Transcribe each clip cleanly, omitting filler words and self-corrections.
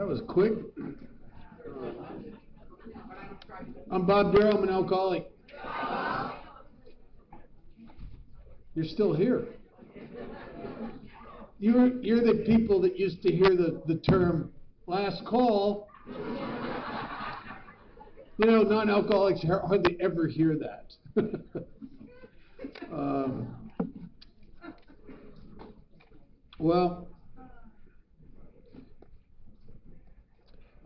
That was quick. I'm Bob Darrell. I'm an alcoholic. You're still here. You're the people that used to hear the term last call. You know, non-alcoholics hardly ever hear that. Well,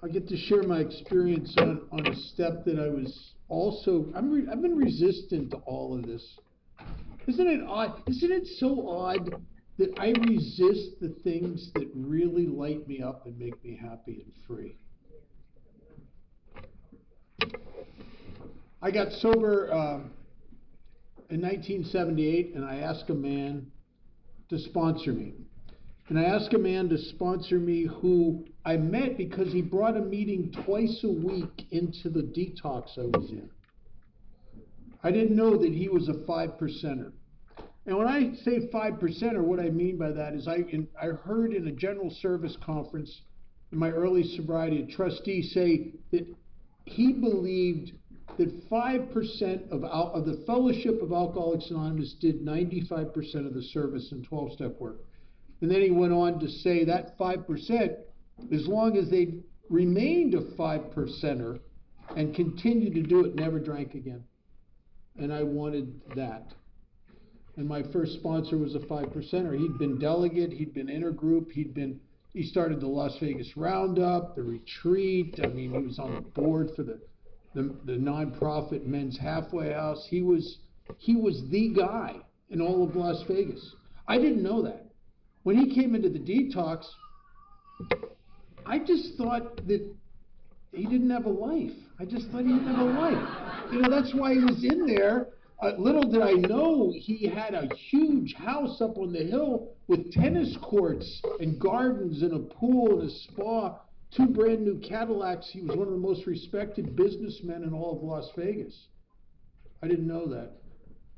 I get to share my experience on a step that I was also, I've been resistant to all of this. Isn't it odd? Isn't it so odd that I resist the things that really light me up and make me happy and free? I got sober in 1978, and I asked a man to sponsor me. And I asked a man to sponsor me who I met because he brought a meeting twice a week into the detox I was in. I didn't know that he was a 5%er. And when I say 5%er, what I mean by that is I heard in a general service conference in my early sobriety, a trustee say that he believed that 5% of the Fellowship of Alcoholics Anonymous did 95% of the service and 12-step work. And then he went on to say that 5%, as long as they remained a 5%er and continued to do it, never drank again. And I wanted that. And my first sponsor was a 5%er. He'd been delegate, he'd been intergroup, he started the Las Vegas Roundup, the retreat. I mean, he was on the board for the nonprofit Men's Halfway House. He was the guy in all of Las Vegas. I didn't know that. When he came into the detox, I just thought that he didn't have a life. I just thought he didn't have a life. You know, that's why he was in there. Little did I know he had a huge house up on the hill with tennis courts and gardens and a pool and a spa, 2 brand new Cadillacs. He was one of the most respected businessmen in all of Las Vegas. I didn't know that.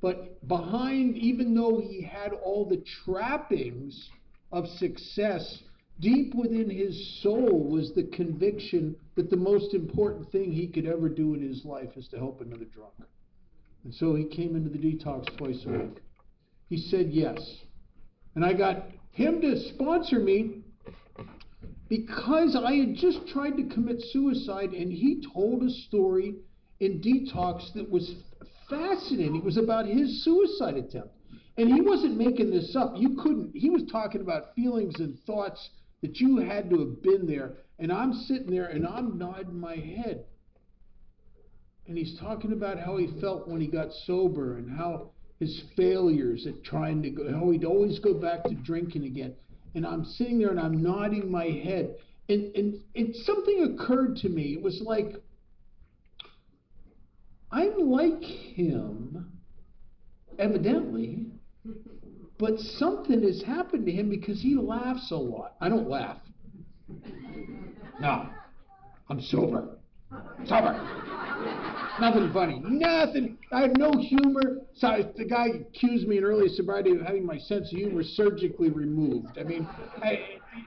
But behind, even though he had all the trappings of success, deep within his soul was the conviction that the most important thing he could ever do in his life is to help another drunk. And so he came into the detox twice a week. He said yes. And I got him to sponsor me because I had just tried to commit suicide, and he told a story in detox that was fascinating. It was about his suicide attempt. And he wasn't making this up. He was talking about feelings and thoughts that you had to have been there. And I'm sitting there and I'm nodding my head. And he's talking about how he felt when he got sober and how his failures at trying to go, how he'd always go back to drinking again. And I'm sitting there and I'm nodding my head. And something occurred to me. It was like, I'm like him, evidently, but something has happened to him because he laughs a lot. I don't laugh. No, I'm sober. Nothing funny. Nothing. I have no humor. So the guy accused me in early sobriety of having my sense of humor surgically removed. I mean,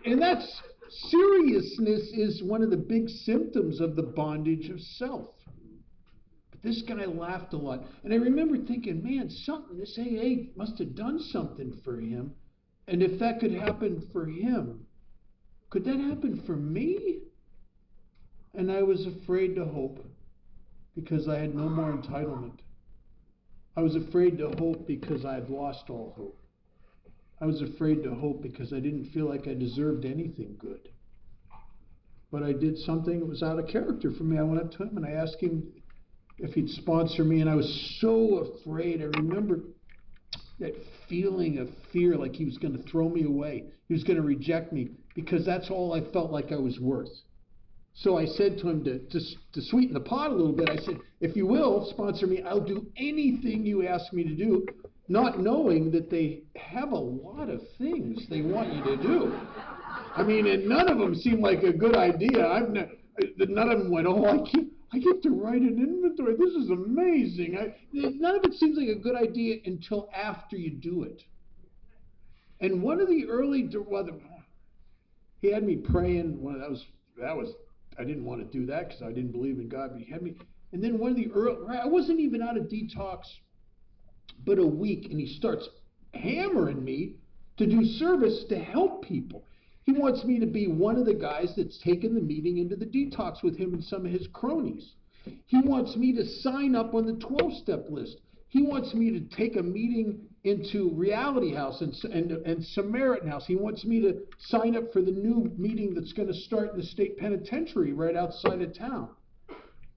and that's seriousness is one of the big symptoms of the bondage of self. But this guy laughed a lot. And I remember thinking, man, this AA must have done something for him. And if that could happen for him, could that happen for me? And I was afraid to hope because I had no more entitlement. I was afraid to hope because I had lost all hope. I was afraid to hope because I didn't feel like I deserved anything good. But I did something that was out of character for me. I went up to him and I asked him if he'd sponsor me, and I was so afraid. I remember that feeling of fear, like he was going to throw me away. He was going to reject me because that's all I felt like I was worth. So I said to him to sweeten the pot a little bit, I said, if you will sponsor me, I'll do anything you ask me to do, not knowing that they have a lot of things they want you to do. I mean, and none of them seemed like a good idea. None of them went, oh, I get to write an inventory. This is amazing. None of it seems like a good idea until after you do it. And one of the early, he had me praying. That was I didn't want to do that because I didn't believe in God, but he had me. And then I wasn't even out of detox but a week, and he starts hammering me to do service to help people. He wants me to be one of the guys that's taken the meeting into the detox with him and some of his cronies. He wants me to sign up on the 12-step list. He wants me to take a meeting into Reality House and Samaritan House. He wants me to sign up for the new meeting that's going to start in the state penitentiary right outside of town.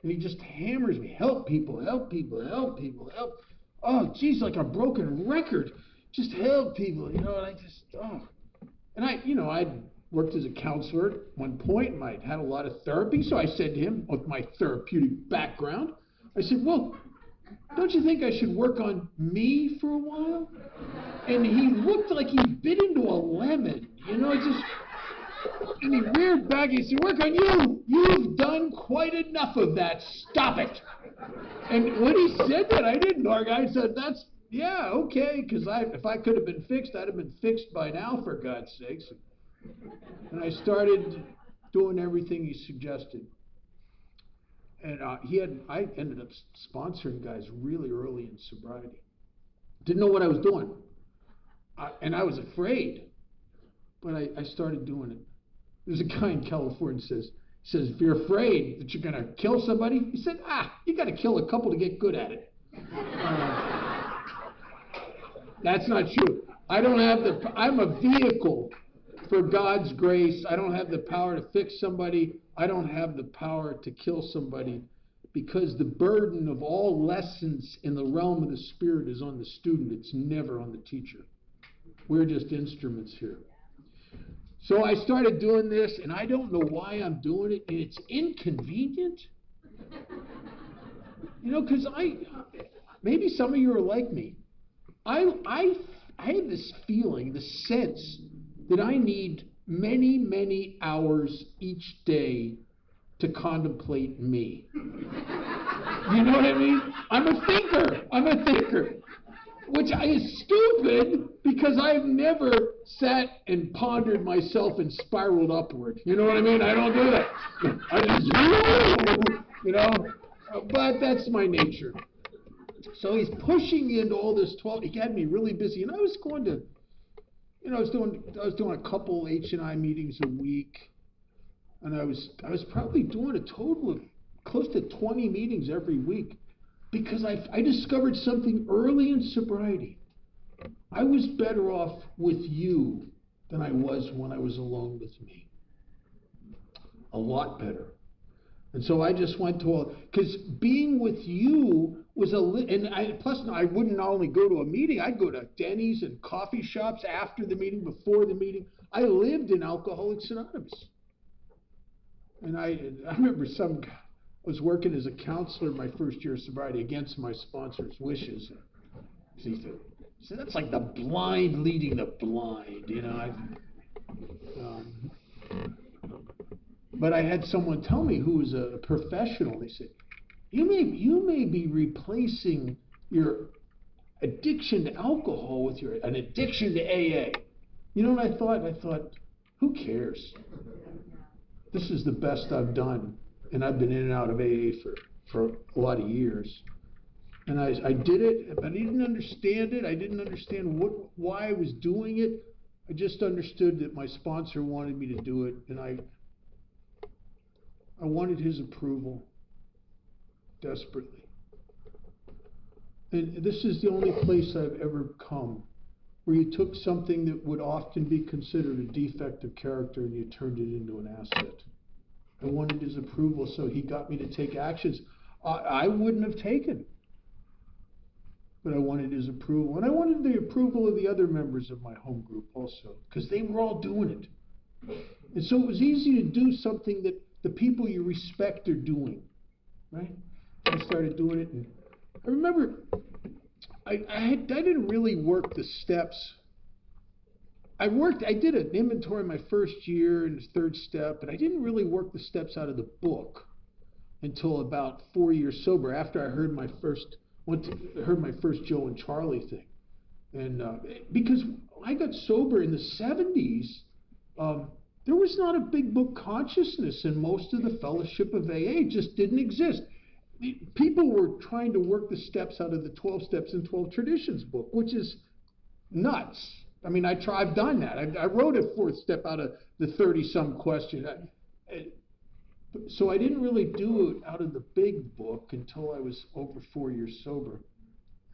And he just hammers me, help people, help people, help people, help. Oh, geez, like a broken record. Just help people, and I just, And I'd worked as a counselor at one point, and I'd had a lot of therapy, so I said to him, with my therapeutic background, I said, well, don't you think I should work on me for a while? And he looked like he bit into a lemon, and he reared back, he said, work on you. You've done quite enough of that. Stop it. And when he said that, I didn't argue. I said, yeah, okay, because if I could have been fixed, I'd have been fixed by now, for God's sakes. And I started doing everything he suggested. And I ended up sponsoring guys really early in sobriety. Didn't know what I was doing. And I was afraid. But I started doing it. There's a guy in California says, if you're afraid that you're going to kill somebody, he said, you got to kill a couple to get good at it. That's not true. I'm a vehicle for God's grace. I don't have the power to fix somebody. I don't have the power to kill somebody, because the burden of all lessons in the realm of the Spirit is on the student. It's never on the teacher. We're just instruments here. So I started doing this, and I don't know why I'm doing it, and it's inconvenient. Because maybe some of you are like me. I have this feeling, this sense, that I need many, many hours each day to contemplate me. You know what I mean? I'm a thinker. Which is stupid, because I've never sat and pondered myself and spiraled upward. You know what I mean? I don't do that. I just, but that's my nature. So he's pushing me into all this 12. He had me really busy, and I was going to, I was doing a couple H&I meetings a week, and I was probably doing a total of close to 20 meetings every week. Because I discovered something early in sobriety. I was better off with you than I was when I was alone with me. A lot better. And so I just went to because being with you was plus I wouldn't only go to a meeting, I'd go to Denny's and coffee shops after the meeting, before the meeting. I lived in Alcoholics Anonymous. And I remember I was working as a counselor my first year of sobriety against my sponsor's wishes. He said, that's like the blind leading the blind, But I had someone tell me, who was a professional. They said, you may be replacing your addiction to alcohol with an addiction to AA. You know what I thought? I thought, who cares? This is the best I've done. And I've been in and out of AA for a lot of years. And I did it, but I didn't understand it. I didn't understand why I was doing it. I just understood that my sponsor wanted me to do it, and I wanted his approval desperately. And this is the only place I've ever come where you took something that would often be considered a defect of character and you turned it into an asset. I wanted his approval, so he got me to take actions I wouldn't have taken. But I wanted his approval. And I wanted the approval of the other members of my home group also, because they were all doing it. And so it was easy to do something that the people you respect are doing, right? I started doing it, and I remember I didn't really work the steps. I did an inventory my first year and third step, but I didn't really work the steps out of the book until about 4 years sober, after I heard my first Joe and Charlie thing. And because I got sober in the 70s, There was not a big book consciousness in most of the fellowship of AA. It just didn't exist. People were trying to work the steps out of the 12 Steps and 12 Traditions book, which is nuts. I mean, I've done that. I wrote a fourth step out of the 30-some questions. So I didn't really do it out of the big book until I was over 4 years sober,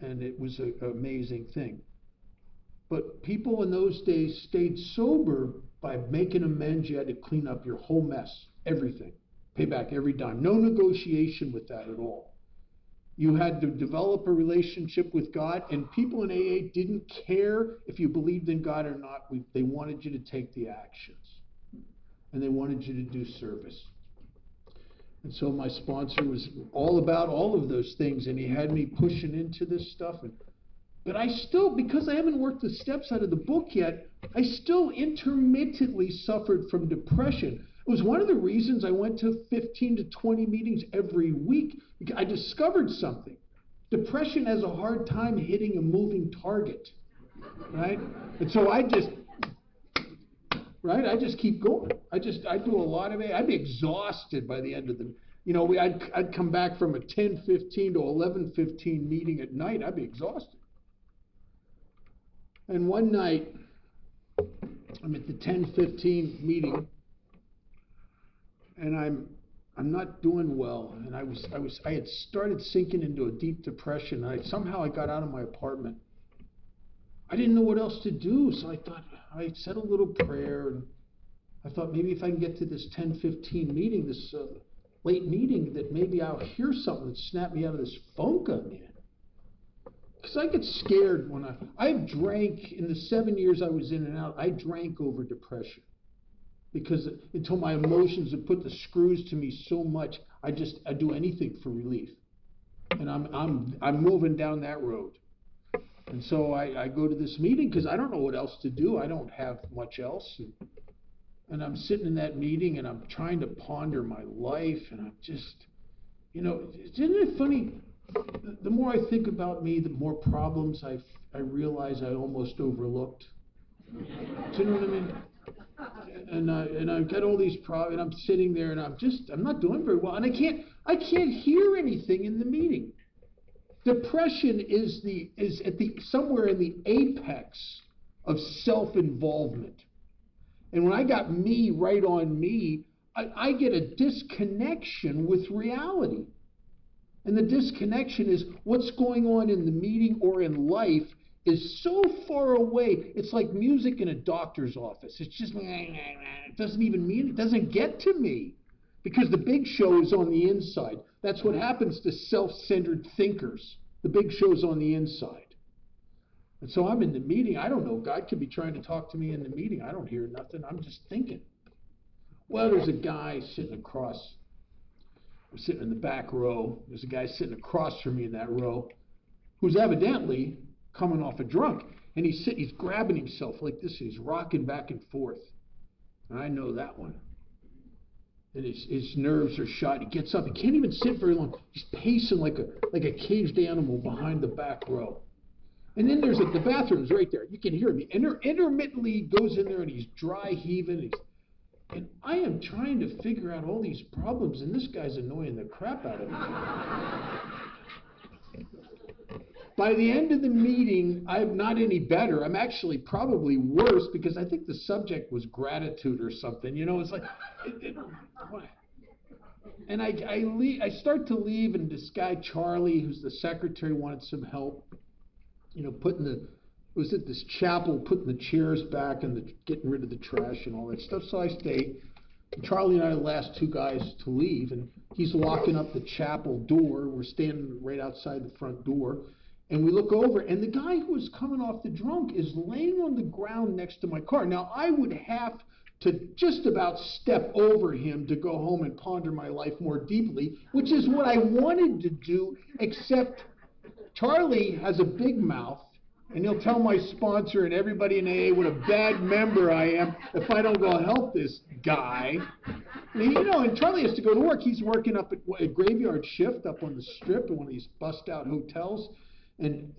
and it was an amazing thing. But people in those days stayed sober by making amends. You had to clean up your whole mess, everything, pay back every dime. No negotiation with that at all. You had to develop a relationship with God, and people in AA didn't care if you believed in God or not. They wanted you to take the actions, and they wanted you to do service. And so my sponsor was all about all of those things, and he had me pushing into this stuff. But I still, because I haven't worked the steps out of the book yet, I still intermittently suffered from depression. It was one of the reasons I went to 15 to 20 meetings every week. I discovered something. Depression has a hard time hitting a moving target, right? And so I just keep going. I do a lot of it. I'd be exhausted by the end of the, I'd come back from a 10:15 to 11:15 meeting at night. I'd be exhausted. And one night, I'm at the 10:15 meeting, and I'm not doing well, and I had started sinking into a deep depression. Somehow I got out of my apartment. I didn't know what else to do, so I thought, I said a little prayer, and I thought maybe if I can get to this 10:15 meeting, this late meeting, that maybe I'll hear something that snap me out of this funk I'm in. Because I get scared when I drank, in the 7 years I was in and out, I drank over depression. Because until my emotions had put the screws to me so much, I do anything for relief. And I'm moving down that road. And so I go to this meeting because I don't know what else to do. I don't have much else. And I'm sitting in that meeting and I'm trying to ponder my life, and I'm just, isn't it funny? The more I think about me, the more problems I realize I almost overlooked. Do you know what I mean? And I've got all these problems, and I'm sitting there, and I'm not doing very well, and I can't hear anything in the meeting. Depression is somewhere in the apex of self-involvement. And when I got me right on me, I get a disconnection with reality. And the disconnection is what's going on in the meeting or in life is so far away. It's like music in a doctor's office. It's just, it doesn't get to me. Because the big show is on the inside. That's what happens to self-centered thinkers. The big show's on the inside. And so I'm in the meeting. I don't know. God could be trying to talk to me in the meeting. I don't hear nothing. I'm just thinking. Well, there's a guy sitting across. I'm sitting in the back row. There's a guy sitting across from me in that row who's evidently coming off a drunk. And he's grabbing himself like this. And he's rocking back and forth. And I know that one. And his nerves are shot. He gets up. He can't even sit very long. He's pacing like a caged animal behind the back row. And then there's the bathroom's right there. You can hear him. Intermittently, he goes in there and he's dry heaving. And I am trying to figure out all these problems, and this guy's annoying the crap out of me. By the end of the meeting, I'm not any better. I'm actually probably worse because I think the subject was gratitude or something. It's like, and I start to leave, and this guy Charlie, who's the secretary, wanted some help. Was at this chapel, putting the chairs back and getting rid of the trash and all that stuff. So I stayed. And Charlie and I are the last two guys to leave, and he's locking up the chapel door. We're standing right outside the front door, and we look over, and the guy who was coming off the drunk is laying on the ground next to my car. Now, I would have to just about step over him to go home and ponder my life more deeply, which is what I wanted to do, except Charlie has a big mouth, and he'll tell my sponsor and everybody in AA what a bad member I am if I don't go help this guy. And Charlie has to go to work. He's working up at a graveyard shift up on the strip in one of these bust-out hotels. And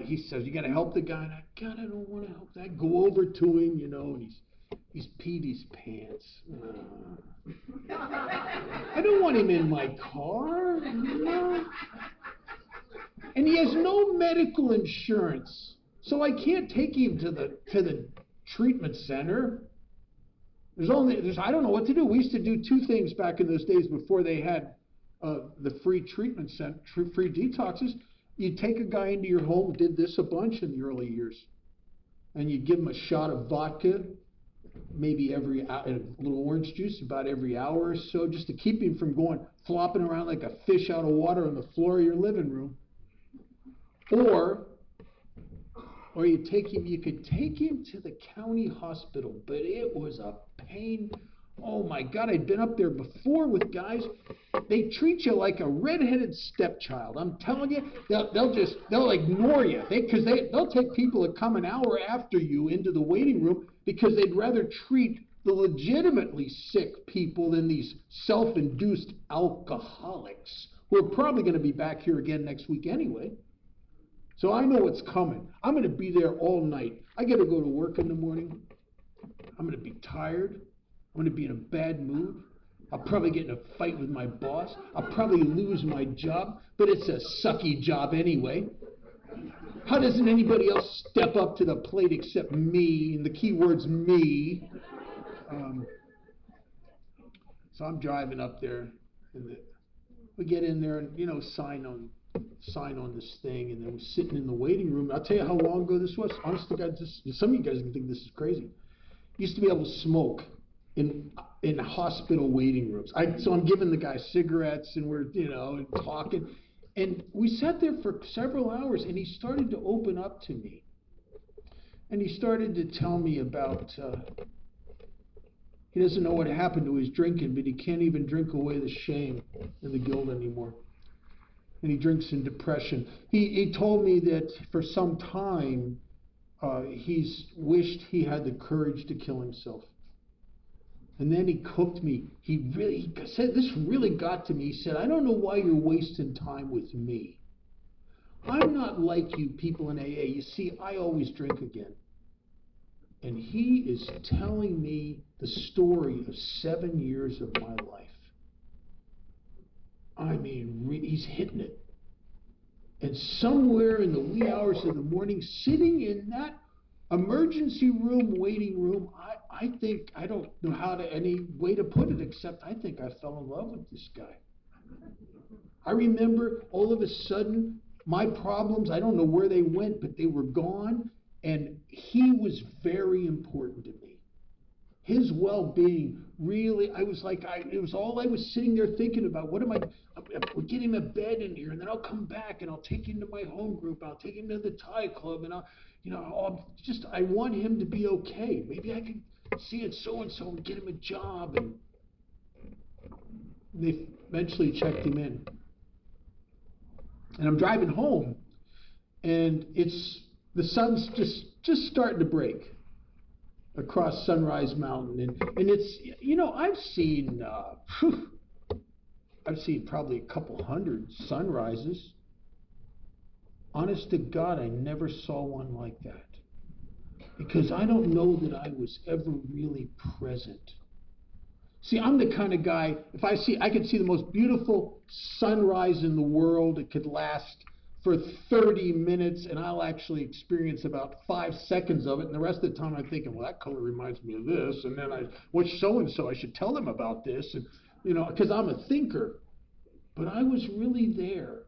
he says, you got to help the guy. And I don't want to help that. Go over to him, and He's peed his pants. I don't want him in my car. No. And he has no medical insurance, so I can't take him to the treatment center. I don't know what to do. We used to do two things back in those days before they had the free treatment center, free detoxes. You'd take a guy into your home, did this a bunch in the early years, and you'd give him a shot of vodka, maybe every hour, and a little orange juice about every hour or so, just to keep him from going flopping around like a fish out of water on the floor of your living room. Or you could take him to the county hospital, but it was a pain. Oh my God, I'd been up there before with guys. They treat you like a redheaded stepchild. I'm telling you, they'll ignore you. They'll take people that come an hour after you into the waiting room because they'd rather treat the legitimately sick people than these self-induced alcoholics who are probably going to be back here again next week anyway. So I know what's coming. I'm going to be there all night. I got to go to work in the morning. I'm going to be tired. I'm going to be in a bad mood. I'll probably get in a fight with my boss. I'll probably lose my job, but it's a sucky job anyway. How doesn't anybody else step up to the plate except me? And the key word's me. So I'm driving up there, and we get in there and, sign on this thing, and then we're sitting in the waiting room. I'll tell you how long ago this was. Honest to God, some of you guys can think this is crazy. Used to be able to smoke in hospital waiting rooms. So I'm giving the guy cigarettes, and we're and talking, and we sat there for several hours, and he started to open up to me, and he started to tell me about he doesn't know what happened to his drinking, but he can't even drink away the shame and the guilt anymore. And he drinks in depression. He told me that for some time he's wished he had the courage to kill himself. And then he cooked me. He said, this really got to me. He said, I don't know why you're wasting time with me. I'm not like you people in AA. You see, I always drink again. And he is telling me the story of 7 years of my life. I mean, he's hitting it. And somewhere in the wee hours of the morning, sitting in that emergency room, waiting room, I think, I don't know any way to put it, except I think I fell in love with this guy. I remember all of a sudden, my problems, I don't know where they went, but they were gone, and he was very important to me. His well-being really, I was like, it was all I was sitting there thinking about. We'll get him a bed in here, and then I'll come back, and I'll take him to my home group, I'll take him to the Thai club, and I want him to be okay. Maybe I could see it so-and-so and get him a job. And they eventually checked him in. And I'm driving home, and the sun's just starting to break across Sunrise Mountain, and it's I've seen probably a couple hundred sunrises. Honest to God, I never saw one like that, because I don't know that I was ever really present. See, I'm the kind of guy, I could see the most beautiful sunrise in the world. It could last for 30 minutes, and I'll actually experience about 5 seconds of it, and the rest of the time I'm thinking, well, that color reminds me of this, and then which so-and-so, I should tell them about this, and because I'm a thinker. But I was really there,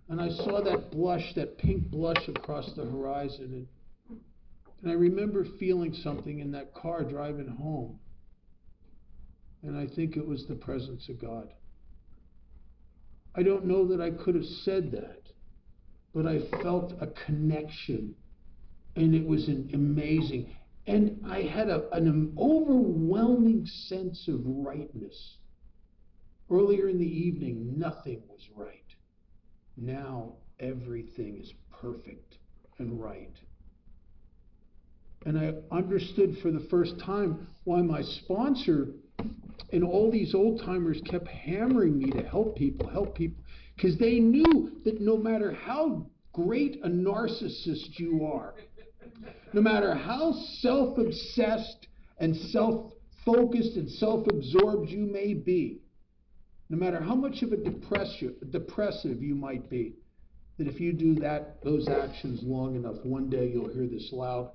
and I saw that pink blush across the horizon, and I remember feeling something in that car driving home, and I think it was the presence of God. I don't know that I could have said that, but I felt a connection, and it was amazing. And I had an overwhelming sense of rightness. Earlier in the evening, nothing was right. Now everything is perfect and right. And I understood for the first time why my sponsor and all these old-timers kept hammering me to help people, because they knew that no matter how great a narcissist you are, no matter how self-obsessed and self-focused and self-absorbed you may be, no matter how much of a depressive you might be, that if you do those actions long enough, one day you'll hear this loud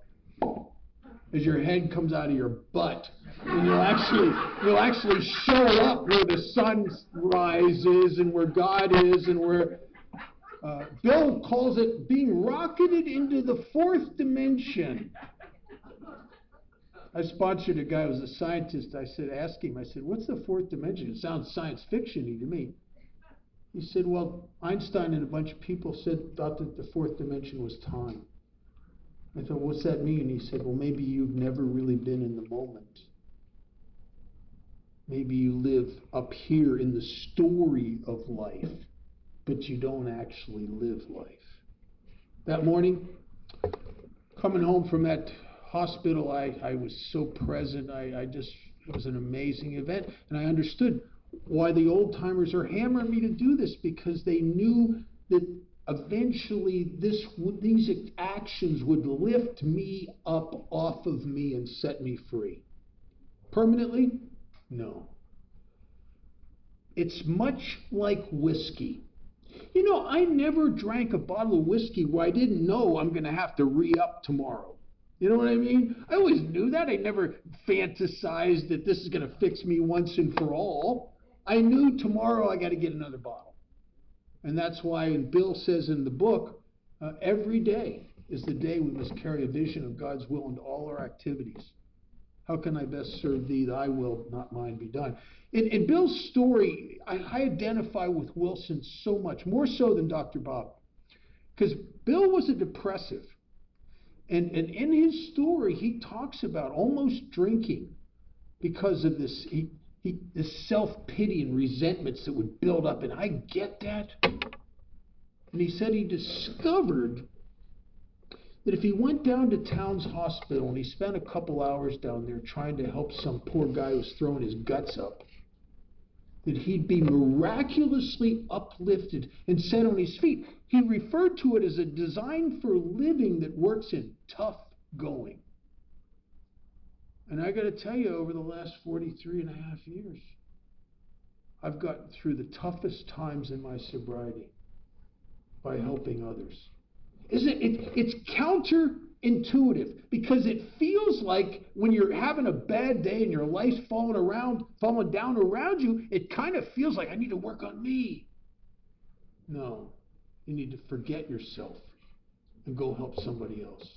as your head comes out of your butt, and you'll actually show up where the sun rises and where God is, and where Bill calls it being rocketed into the fourth dimension. I sponsored a guy who was a scientist. I said, ask him, I said, what's the fourth dimension? It sounds science fiction-y to me. He said, well, Einstein and a bunch of people thought that the fourth dimension was time. I thought, what's that mean? He said, well, maybe you've never really been in the moment. Maybe you live up here in the story of life, but you don't actually live life. That morning, coming home from that hospital, I was so present. It was an amazing event, and I understood why the old timers are hammering me to do this, because they knew that eventually these actions would lift me up off of me and set me free. Permanently? No. It's much like whiskey. You know, I never drank a bottle of whiskey where I didn't know I'm going to have to re-up tomorrow. You know what I mean? I always knew that. I never fantasized that this is going to fix me once and for all. I knew tomorrow I got to get another bottle. And that's why Bill says in the book, every day is the day we must carry a vision of God's will into all our activities. How can I best serve thee? Thy will, not mine, be done. In Bill's story, I identify with Wilson so much, more so than Dr. Bob. Because Bill was a depressive. And in his story, he talks about almost drinking because of this, this self-pity and resentments that would build up. And I get that. And he said he discovered that if he went down to Towns Hospital and he spent a couple hours down there trying to help some poor guy who was throwing his guts up, that he'd be miraculously uplifted and set on his feet. He referred to it as a design for living that works in tough going. And I got to tell you, over the last 43 and a half years, I've gotten through the toughest times in my sobriety by helping others. It's counterintuitive, because it feels like when you're having a bad day and your life's falling down around you, it kind of feels like I need to work on me. No, you need to forget yourself and go help somebody else.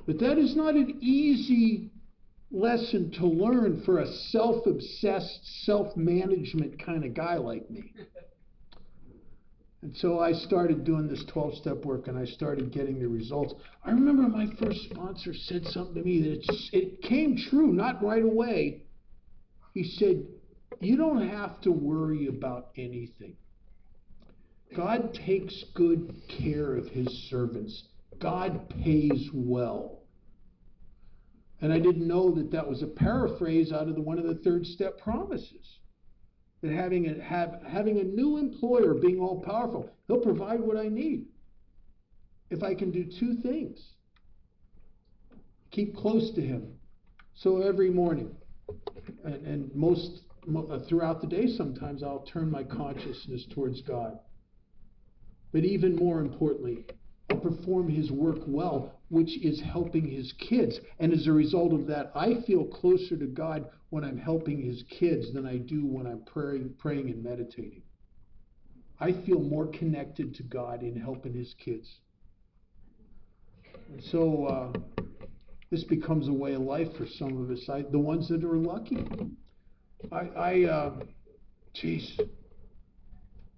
But that is not an easy lesson to learn for a self-obsessed, self-management kind of guy like me. And so I started doing this 12-step work, and I started getting the results. I remember my first sponsor said something to me that it came true, not right away. He said, you don't have to worry about anything. God takes good care of his servants. God pays well. And I didn't know that was a paraphrase out of one of the third-step promises. That having a new employer, being all powerful, he'll provide what I need. If I can do two things: keep close to him. So every morning, and most throughout the day, sometimes I'll turn my consciousness towards God. But even more importantly, I'll perform his work well, which is helping his kids. And as a result of that, I feel closer to God when I'm helping his kids than I do when I'm praying and meditating. I feel more connected to God in helping his kids. And so this becomes a way of life for some of us, the ones that are lucky.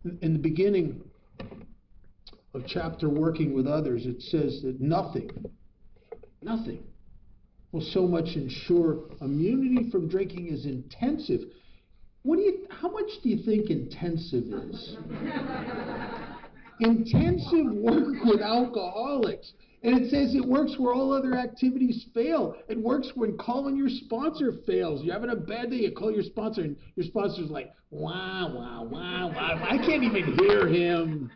In the beginning of chapter Working with Others, it says that nothing will so much ensure immunity from drinking as intensive. How much do you think intensive is? Intensive work with alcoholics. And it says it works where all other activities fail. It works when calling your sponsor fails. You're having a bad day, you call your sponsor, and your sponsor's like, wow, wow, wow, wow. I can't even hear him.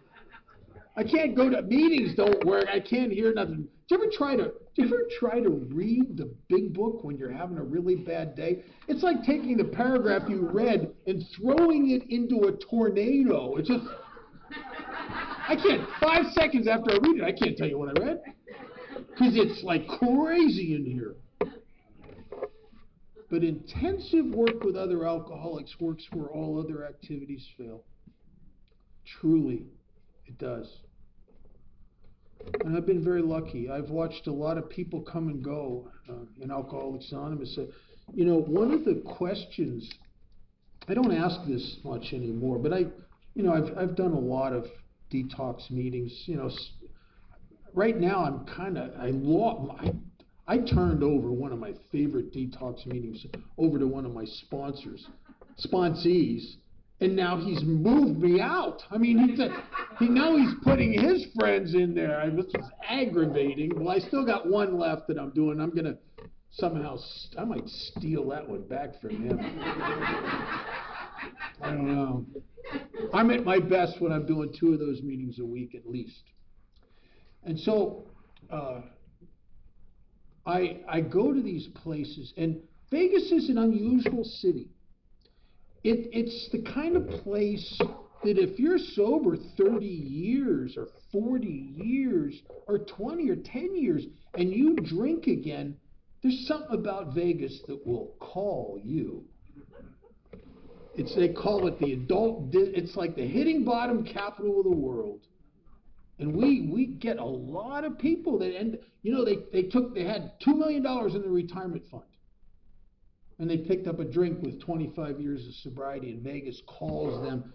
I can't go to meetings, don't work. I can't hear nothing. Did you ever try to Do you ever try to read the big book when you're having a really bad day? It's like taking the paragraph you read and throwing it into a tornado. It's just, I can't, 5 seconds after I read it, I can't tell you what I read. Because it's like crazy in here. But intensive work with other alcoholics works where all other activities fail. Truly, it does. And I've been very lucky. I've watched a lot of people come and go in Alcoholics Anonymous. One of the questions, I don't ask this much anymore, but I've done a lot of detox meetings. Right now I turned over one of my favorite detox meetings over to one of my sponsees. And now he's moved me out. I mean, now he's putting his friends in there. This is aggravating. Well, I still got one left that I'm doing. I'm going to somehow, I might steal that one back from him. I don't know. I'm at my best when I'm doing 2 of those meetings a week at least. And so I go to these places, and Vegas is an unusual city. It's the kind of place that if you're sober 30 years or 40 years or 20 or 10 years and you drink again, there's something about Vegas that will call you. They call it the adult, it's like the hitting bottom capital of the world. And we get a lot of people that end, they had $2 million in the retirement fund. And they picked up a drink with 25 years of sobriety, and Vegas calls them,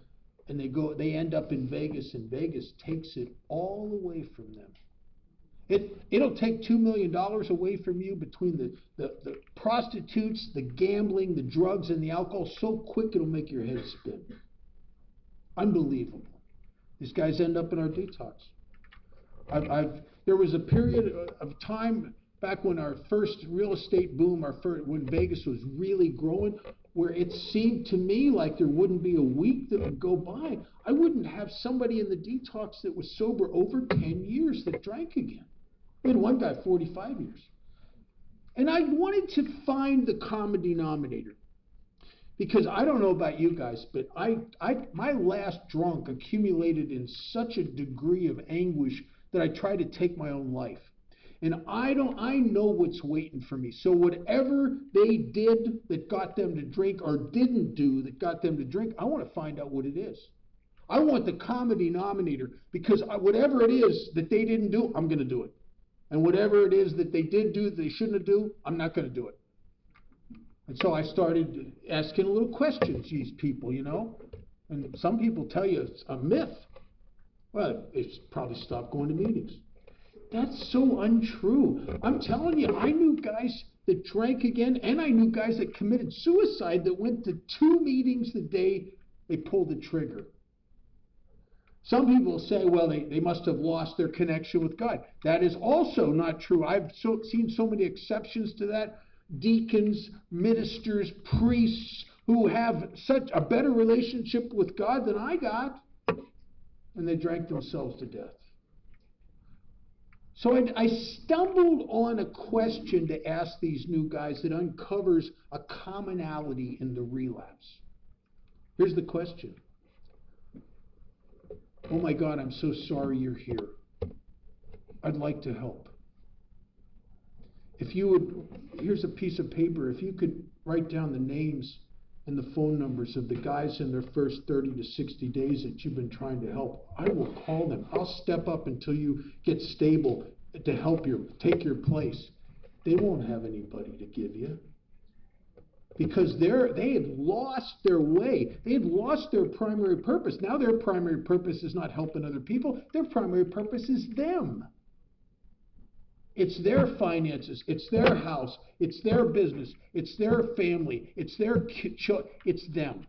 and they end up in Vegas, and Vegas takes it all away from them. It'll take $2 million away from you between the prostitutes, the gambling, the drugs, and the alcohol so quick it'll make your head spin. Unbelievable. These guys end up in our detox. There was a period of time back when our first real estate boom, when Vegas was really growing, where it seemed to me like there wouldn't be a week that would go by. I wouldn't have somebody in the detox that was sober over 10 years that drank again. We had one guy 45 years. And I wanted to find the common denominator. Because I don't know about you guys, but my last drunk accumulated in such a degree of anguish that I tried to take my own life. And I know what's waiting for me. So whatever they did that got them to drink or didn't do that got them to drink, I want to find out what it is. I want the common denominator, because whatever it is that they didn't do, I'm going to do it. And whatever it is that they did do that they shouldn't do, I'm not going to do it. And so I started asking little questions, these people, And some people tell you it's a myth. Well, they probably stopped going to meetings. That's so untrue. I'm telling you, I knew guys that drank again, and I knew guys that committed suicide that went to 2 meetings the day they pulled the trigger. Some people say, well, they must have lost their connection with God. That is also not true. I've seen so many exceptions to that. Deacons, ministers, priests who have such a better relationship with God than I got, and they drank themselves to death. So I stumbled on a question to ask these new guys that uncovers a commonality in the relapse. Here's the question. Oh my God, I'm so sorry you're here. I'd like to help. If you would, here's a piece of paper. If you could write down the names and the phone numbers of the guys in their first 30 to 60 days that you've been trying to help, I will call them. I'll step up until you get stable to help you, take your place. They won't have anybody to give you. Because they had lost their way. They had lost their primary purpose. Now their primary purpose is not helping other people. Their primary purpose is them. It's their finances. It's their house. It's their business. It's their family. It's their it's them.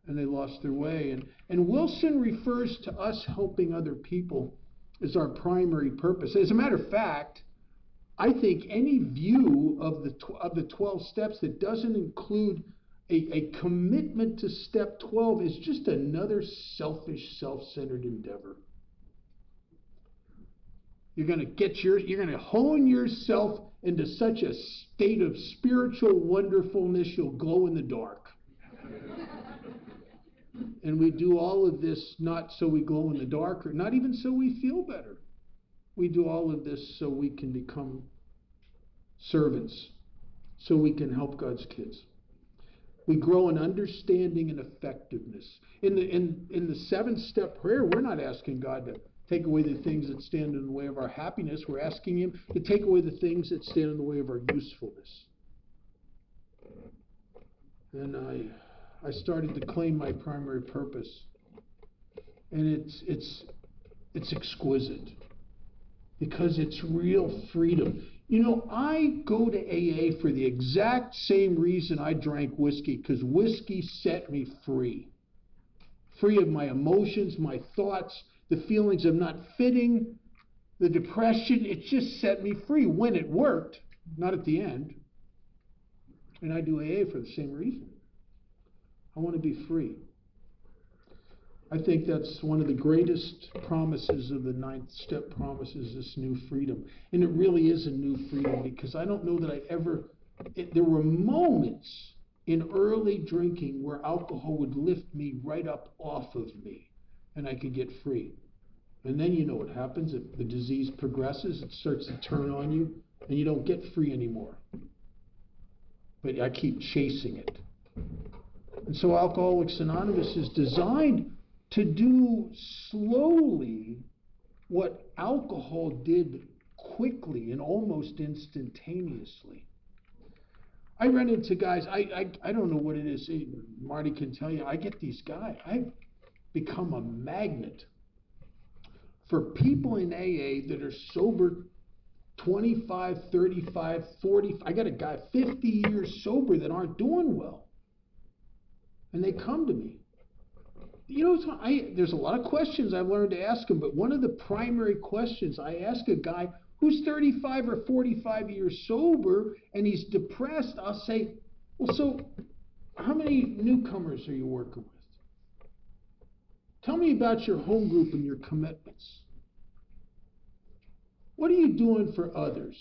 And they lost their way. And Wilson refers to us helping other people as our primary purpose. As a matter of fact, I think any view of the 12 steps that doesn't include a commitment to step 12 is just another selfish, self-centered endeavor. You're going to hone yourself into such a state of spiritual wonderfulness, you'll glow in the dark. And we do all of this not so we glow in the dark, or not even so we feel better. We do all of this so we can become servants, so we can help God's kids. We grow in understanding and effectiveness. In the 7-step prayer, we're not asking God to take away the things that stand in the way of our happiness. We're asking Him to take away the things that stand in the way of our usefulness. And I started to claim my primary purpose, and it's exquisite because it's real freedom. You know, I go to AA for the exact same reason I drank whiskey, because whiskey set me free. Free of my emotions, my thoughts, the feelings of not fitting, the depression. It just set me free when it worked, not at the end. And I do AA for the same reason. I want to be free. I think that's one of the greatest promises of the 9th step promises, this new freedom. And it really is a new freedom, because I don't know that there were moments in early drinking where alcohol would lift me right up off of me and I could get free. And then you know what happens. If the disease progresses, it starts to turn on you and you don't get free anymore. But I keep chasing it. And so Alcoholics Anonymous is designed to do slowly what alcohol did quickly and almost instantaneously. I run into guys, I don't know what it is. Marty can tell you, I get these guys. I've become a magnet for people in AA that are sober 25, 35, 40. I got a guy 50 years sober that aren't doing well. And they come to me. You know, there's a lot of questions I've learned to ask them, but one of the primary questions I ask a guy who's 35 or 45 years sober and he's depressed, I'll say, well, so how many newcomers are you working with? Tell me about your home group and your commitments. What are you doing for others?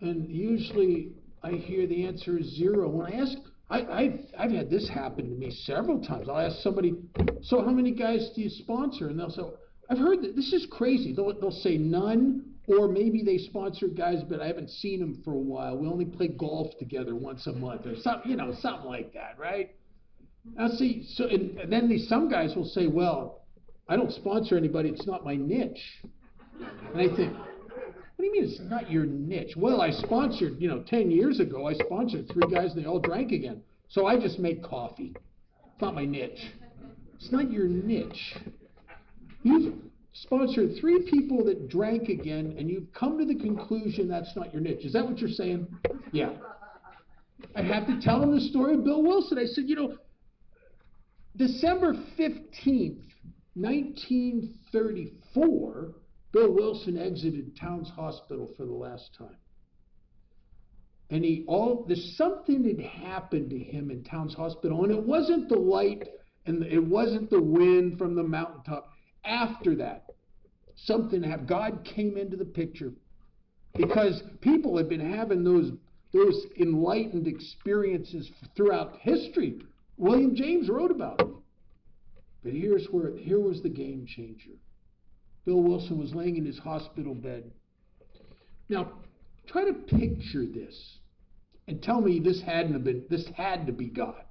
And usually I hear the answer is 0. When I ask, I've had this happen to me several times. I'll ask somebody, so how many guys do you sponsor? And they'll say, I've heard that this is crazy. They'll say none, or maybe they sponsor guys, but I haven't seen them for a while. We only play golf together once a month, or something, something like that, right? I'll see. So, and then some guys will say, well, I don't sponsor anybody. It's not my niche. And I think, what do you mean it's not your niche? Well, I sponsored, 10 years ago, I sponsored 3 guys and they all drank again. So I just make coffee. It's not my niche. It's not your niche. You've sponsored 3 people that drank again and you've come to the conclusion that's not your niche. Is that what you're saying? Yeah. I have to tell them the story of Bill Wilson. I said, December 15th, 1934, Bill Wilson exited Towns Hospital for the last time. And there's something that happened to him in Towns Hospital, and it wasn't the light and it wasn't the wind from the mountaintop. After that, something happened. God came into the picture because people had been having those enlightened experiences throughout history. William James wrote about it. But here was the game changer. Bill Wilson was laying in his hospital bed. Now, try to picture this and tell me this had to be God.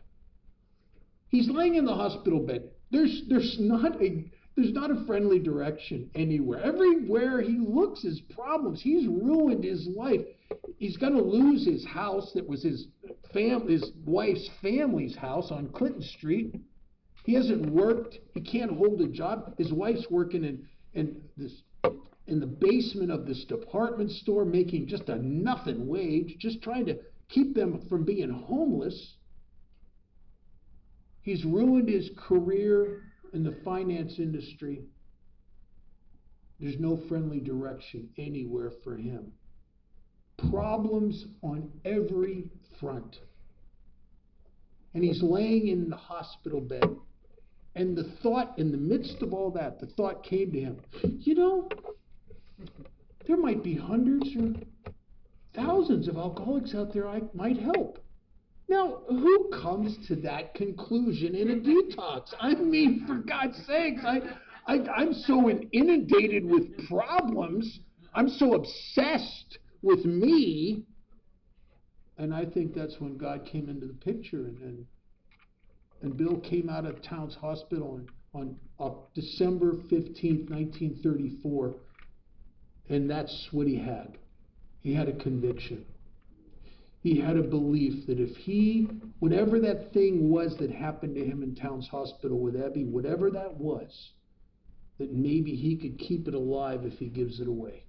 He's laying in the hospital bed. There's not a friendly direction anywhere. Everywhere he looks is problems. He's ruined his life. He's going to lose his house that was his wife's family's house on Clinton Street. He hasn't worked. He can't hold a job. His wife's working in the basement of this department store, making just a nothing wage, just trying to keep them from being homeless. He's ruined his career in the finance industry. There's no friendly direction anywhere for him. Problems on every front. And he's laying in the hospital bed. And the thought, in the midst of all that, the thought came to him, you know, there might be hundreds or thousands of alcoholics out there I might help. Now, who comes to that conclusion in a detox? I mean, for God's sakes, I'm so inundated with problems. I'm so obsessed with me. And I think that's when God came into the picture. And Bill came out of Towns Hospital on December 15th, 1934. And that's what he had. He had a conviction. He had a belief that if whatever that thing was that happened to him in Towns Hospital with Abby, whatever that was, that maybe he could keep it alive if he gives it away.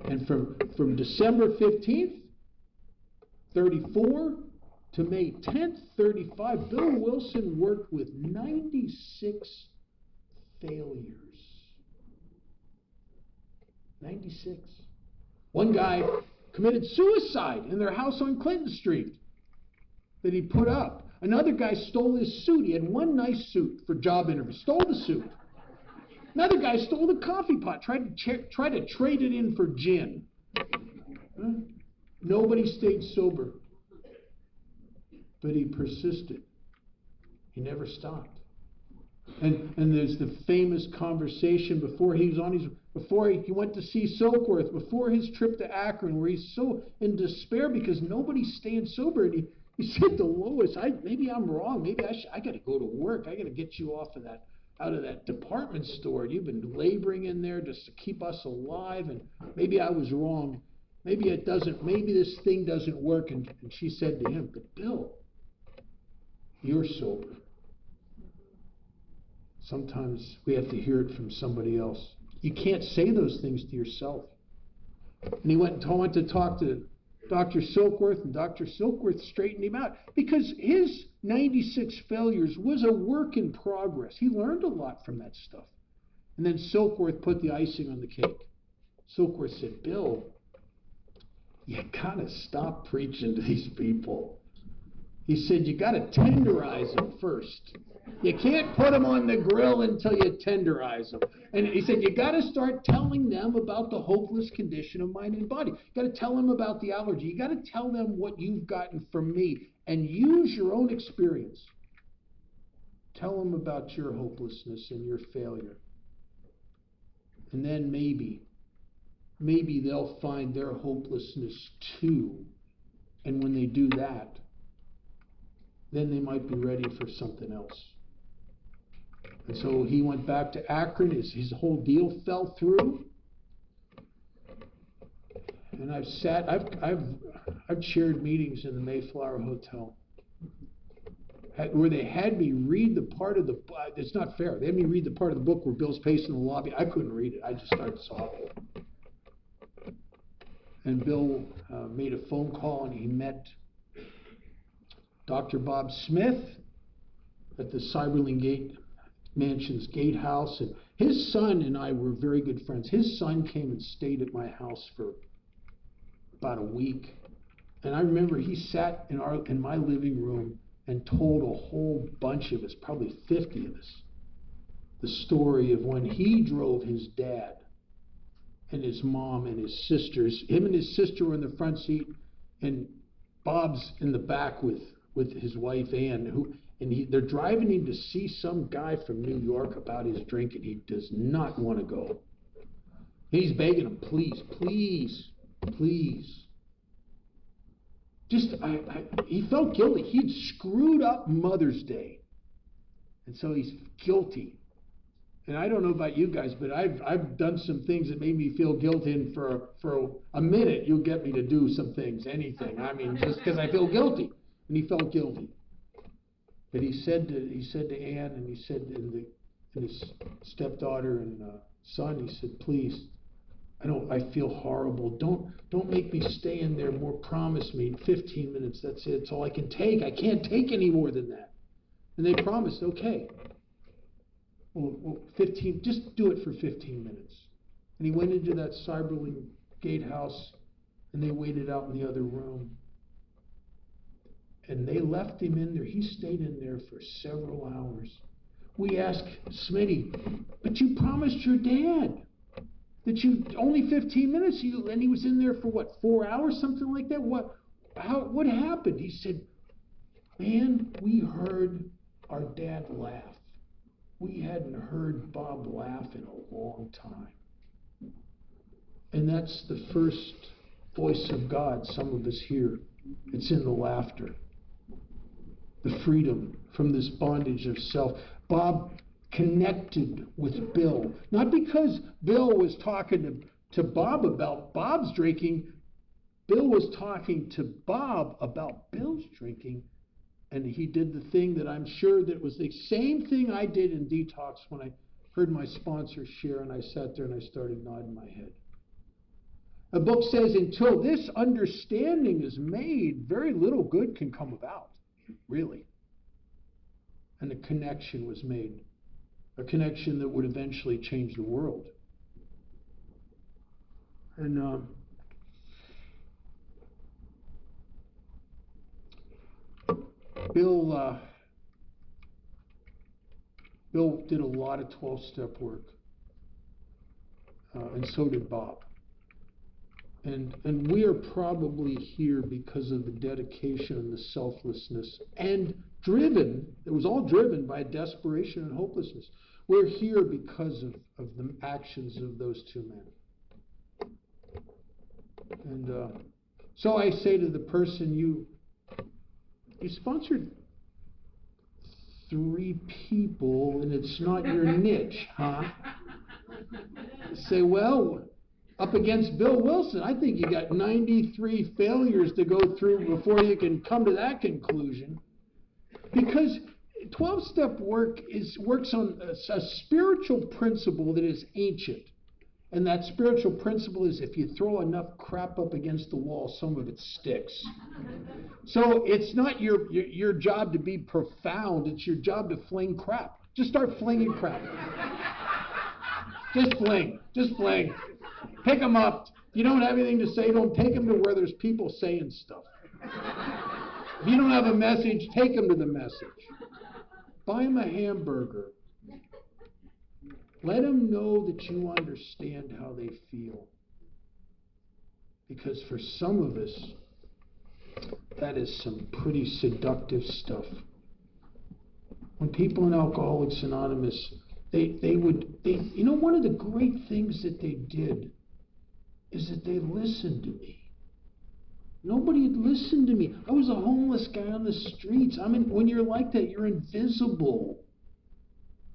And from December 15th, 34 to May 10th, 35, Bill Wilson worked with 96 failures. 96. One guy committed suicide in their house on Clinton Street that he put up. Another guy stole his suit. He had one nice suit for job interview. Stole the suit. Another guy stole the coffee pot. Tried to trade it in for gin. Huh? Nobody stayed sober. But he persisted. He never stopped. And there's the famous conversation before he went to see Silkworth, before his trip to Akron, where he's so in despair because nobody's staying sober. And he said to Lois, maybe I'm wrong. Maybe I got to go to work. I got to get you out of that department store. You've been laboring in there just to keep us alive. And maybe I was wrong. Maybe this thing doesn't work. And she said to him, but Bill, you're sober. Sometimes we have to hear it from somebody else. You can't say those things to yourself. And he went to talk to Dr. Silkworth, and Dr. Silkworth straightened him out because his 96 failures was a work in progress. He learned a lot from that stuff. And then Silkworth put the icing on the cake. Silkworth said, Bill, you gotta stop preaching to these people. He said, you gotta tenderize them first. You can't put them on the grill until you tenderize them. And he said, you got to start telling them about the hopeless condition of mind and body. You got to tell them about the allergy. You got to tell them what you've gotten from me and use your own experience. Tell them about your hopelessness and your failure. And then maybe they'll find their hopelessness too. And when they do that, then they might be ready for something else. And so he went back to Akron. His whole deal fell through. And I've chaired meetings in the Mayflower Hotel where they had me read the part of the book. It's not fair. They had me read the part of the book where Bill's pacing in the lobby. I couldn't read it. I just started sobbing. And Bill made a phone call, and he met Dr. Bob Smith at the Cyberling Gate Mansion's gatehouse, and his son and I were very good friends. His son came and stayed at my house for about a week, and I remember he sat in my living room and told a whole bunch of us, probably 50 of us, the story of when he drove his dad and his mom and his sisters. Him and his sister were in the front seat, and Bob's in the back with his wife Ann, they're driving him to see some guy from New York about his drink, and he does not want to go. He's begging him, please, please, please. He felt guilty. He'd screwed up Mother's Day, and so he's guilty. And I don't know about you guys, but I've done some things that made me feel guilty, and for a minute you'll get me to do some things, anything. I mean, just because I feel guilty. And he felt guilty. But he said to Ann, and he said to his stepdaughter and son, he said, please, I feel horrible. Don't make me stay in there more. Promise me 15 minutes. That's it. It's all I can take. I can't take any more than that. And they promised, okay. Well, 15, just do it for 15 minutes. And he went into that Cyberling gatehouse, and they waited out in the other room. And they left him in there. He stayed in there for several hours. we ask Smitty, but you promised your dad that you only 15 minutes, and he was in there for what, 4 hours, something like that? What happened? He said, man, we heard our dad laugh. We hadn't heard Bob laugh in a long time. And that's the first voice of God some of us hear. It's in the laughter. The freedom from this bondage of self. Bob connected with Bill. Not because Bill was talking to Bob about Bob's drinking. Bill was talking to Bob about Bill's drinking. And he did the thing that I'm sure that was the same thing I did in detox when I heard my sponsor share, and I sat there and I started nodding my head. The book says, until this understanding is made, very little good can come about, really. And a connection was made, a connection that would eventually change the world. And Bill did a lot of 12-step work, and so did Bob. And we are probably here because of the dedication and the selflessness, and it was all driven by desperation and hopelessness. We're here because of the actions of those two men. And so I say to the person, you sponsored 3 people, and it's not your niche, huh? Say, well, up against Bill Wilson, I think you got 93 failures to go through before you can come to that conclusion. Because 12-step work works on a spiritual principle that is ancient. And that spiritual principle is if you throw enough crap up against the wall, some of it sticks. So it's not your job to be profound. It's your job to fling crap. Just start flinging crap. Just fling. Just fling. Pick them up. If you don't have anything to say, don't take them to where there's people saying stuff. If you don't have a message, take them to the message. Buy them a hamburger. Let them know that you understand how they feel. Because for some of us, that is some pretty seductive stuff. When people in Alcoholics Anonymous, one of the great things that they did is that they listened to me. Nobody had listened to me. I was a homeless guy on the streets. When you're like that, you're invisible.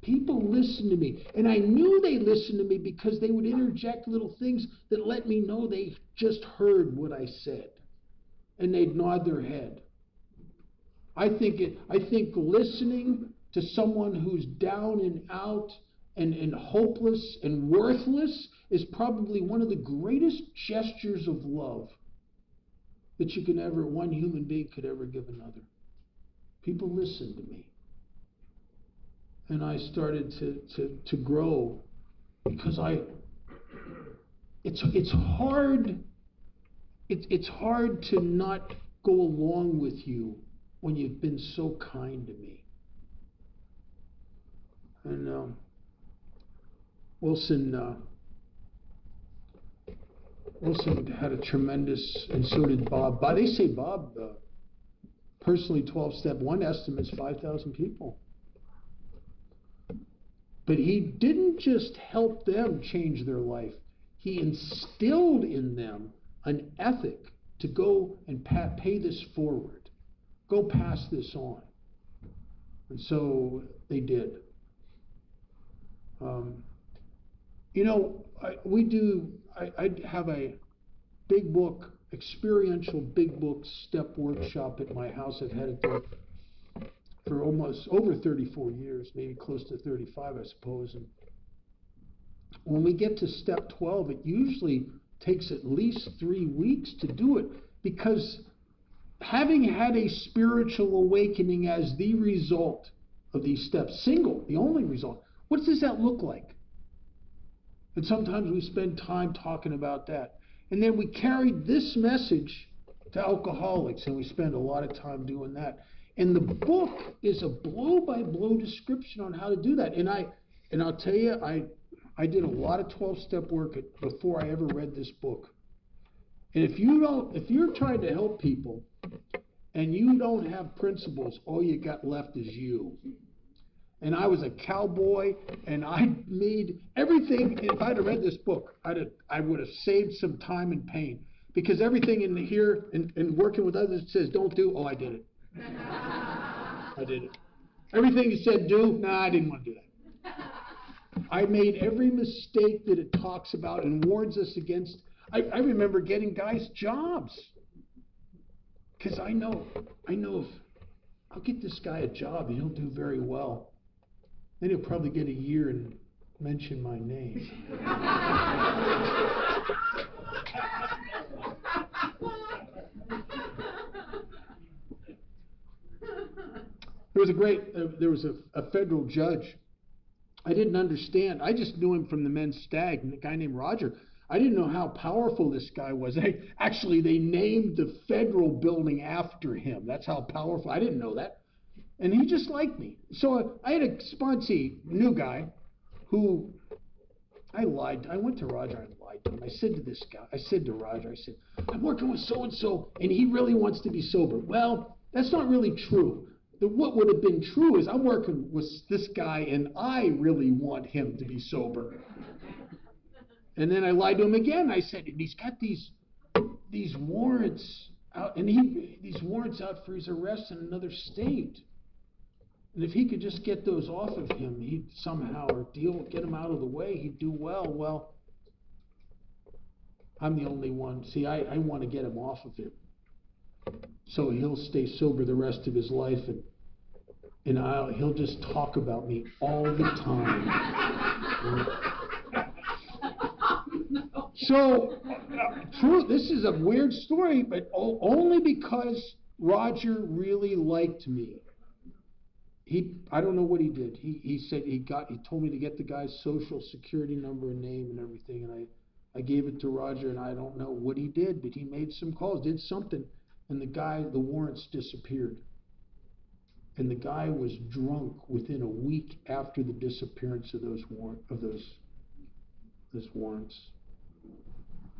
People listened to me. And I knew they listened to me because they would interject little things that let me know they just heard what I said. And they'd nod their head. I think listening to someone who's down and out and hopeless and worthless is probably one of the greatest gestures of love that one human being could ever give another. People listened to me. And I started to grow because it's hard to not go along with you when you've been so kind to me. And Wilson had a tremendous, and so did Bob. They say Bob, personally, 12-step, one estimate is 5,000 people. But he didn't just help them change their life. He instilled in them an ethic to go and pay this forward. Go pass this on. And so they did. I have a big book, experiential big book step workshop at my house. I've had it there for almost over 34 years, maybe close to 35, I suppose. And when we get to step 12, it usually takes at least 3 weeks to do it, because having had a spiritual awakening as the result of these steps, the only result, what does that look like? And sometimes we spend time talking about that. And then we carry this message to alcoholics, and we spend a lot of time doing that. And the book is a blow-by-blow description on how to do that. And I'll tell you, I did a lot of 12-step work before I ever read this book. And if you're trying to help people and you don't have principles, all you got left is you. And I was a cowboy, and I made everything. If I'd have read this book, I would have saved some time and pain, because everything in here and working with others says don't do. Oh, I did it. I did it. Everything you said do. Nah, I didn't want to do that. I made every mistake that it talks about and warns us against. I remember getting guys jobs, because I know if I'll get this guy a job, and he'll do very well. Then he'll probably get a year and mention my name. There was a federal judge. I didn't understand. I just knew him from the men's stag, and a guy named Roger. I didn't know how powerful this guy was. They named the federal building after him. That's how powerful. I didn't know that. And he just liked me. So I had a sponsee, new guy, who I lied. I went to Roger and lied to him. I said to Roger, I'm working with so-and-so, and he really wants to be sober. Well, that's not really true. What would have been true is I'm working with this guy, and I really want him to be sober. And then I lied to him again. I said, and he's got these warrants out, and these warrants out for his arrest in another state. And if he could just get those off of him, he'd somehow get him out of the way, he'd do well. Well, I'm the only one. See, I want to get him off of him, so he'll stay sober the rest of his life, and he'll just talk about me all the time. So, true, this is a weird story, but only because Roger really liked me. I don't know what he did. He said he told me to get the guy's social security number and name and everything, and I gave it to Roger, and I don't know what he did, but he made some calls, did something, and the warrants disappeared. And the guy was drunk within a week after the disappearance of those warrants.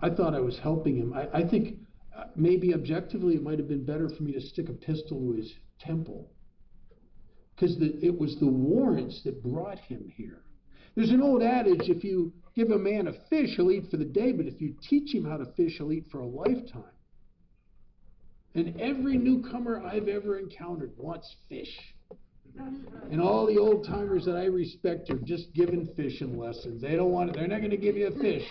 I thought I was helping him. I think maybe objectively it might have been better for me to stick a pistol to his temple, because it was the warrants that brought him here. There's an old adage, if you give a man a fish, he'll eat for the day, but if you teach him how to fish, he'll eat for a lifetime. And every newcomer I've ever encountered wants fish. And all the old timers that I respect are just giving fishing lessons. They're not going to give you a fish.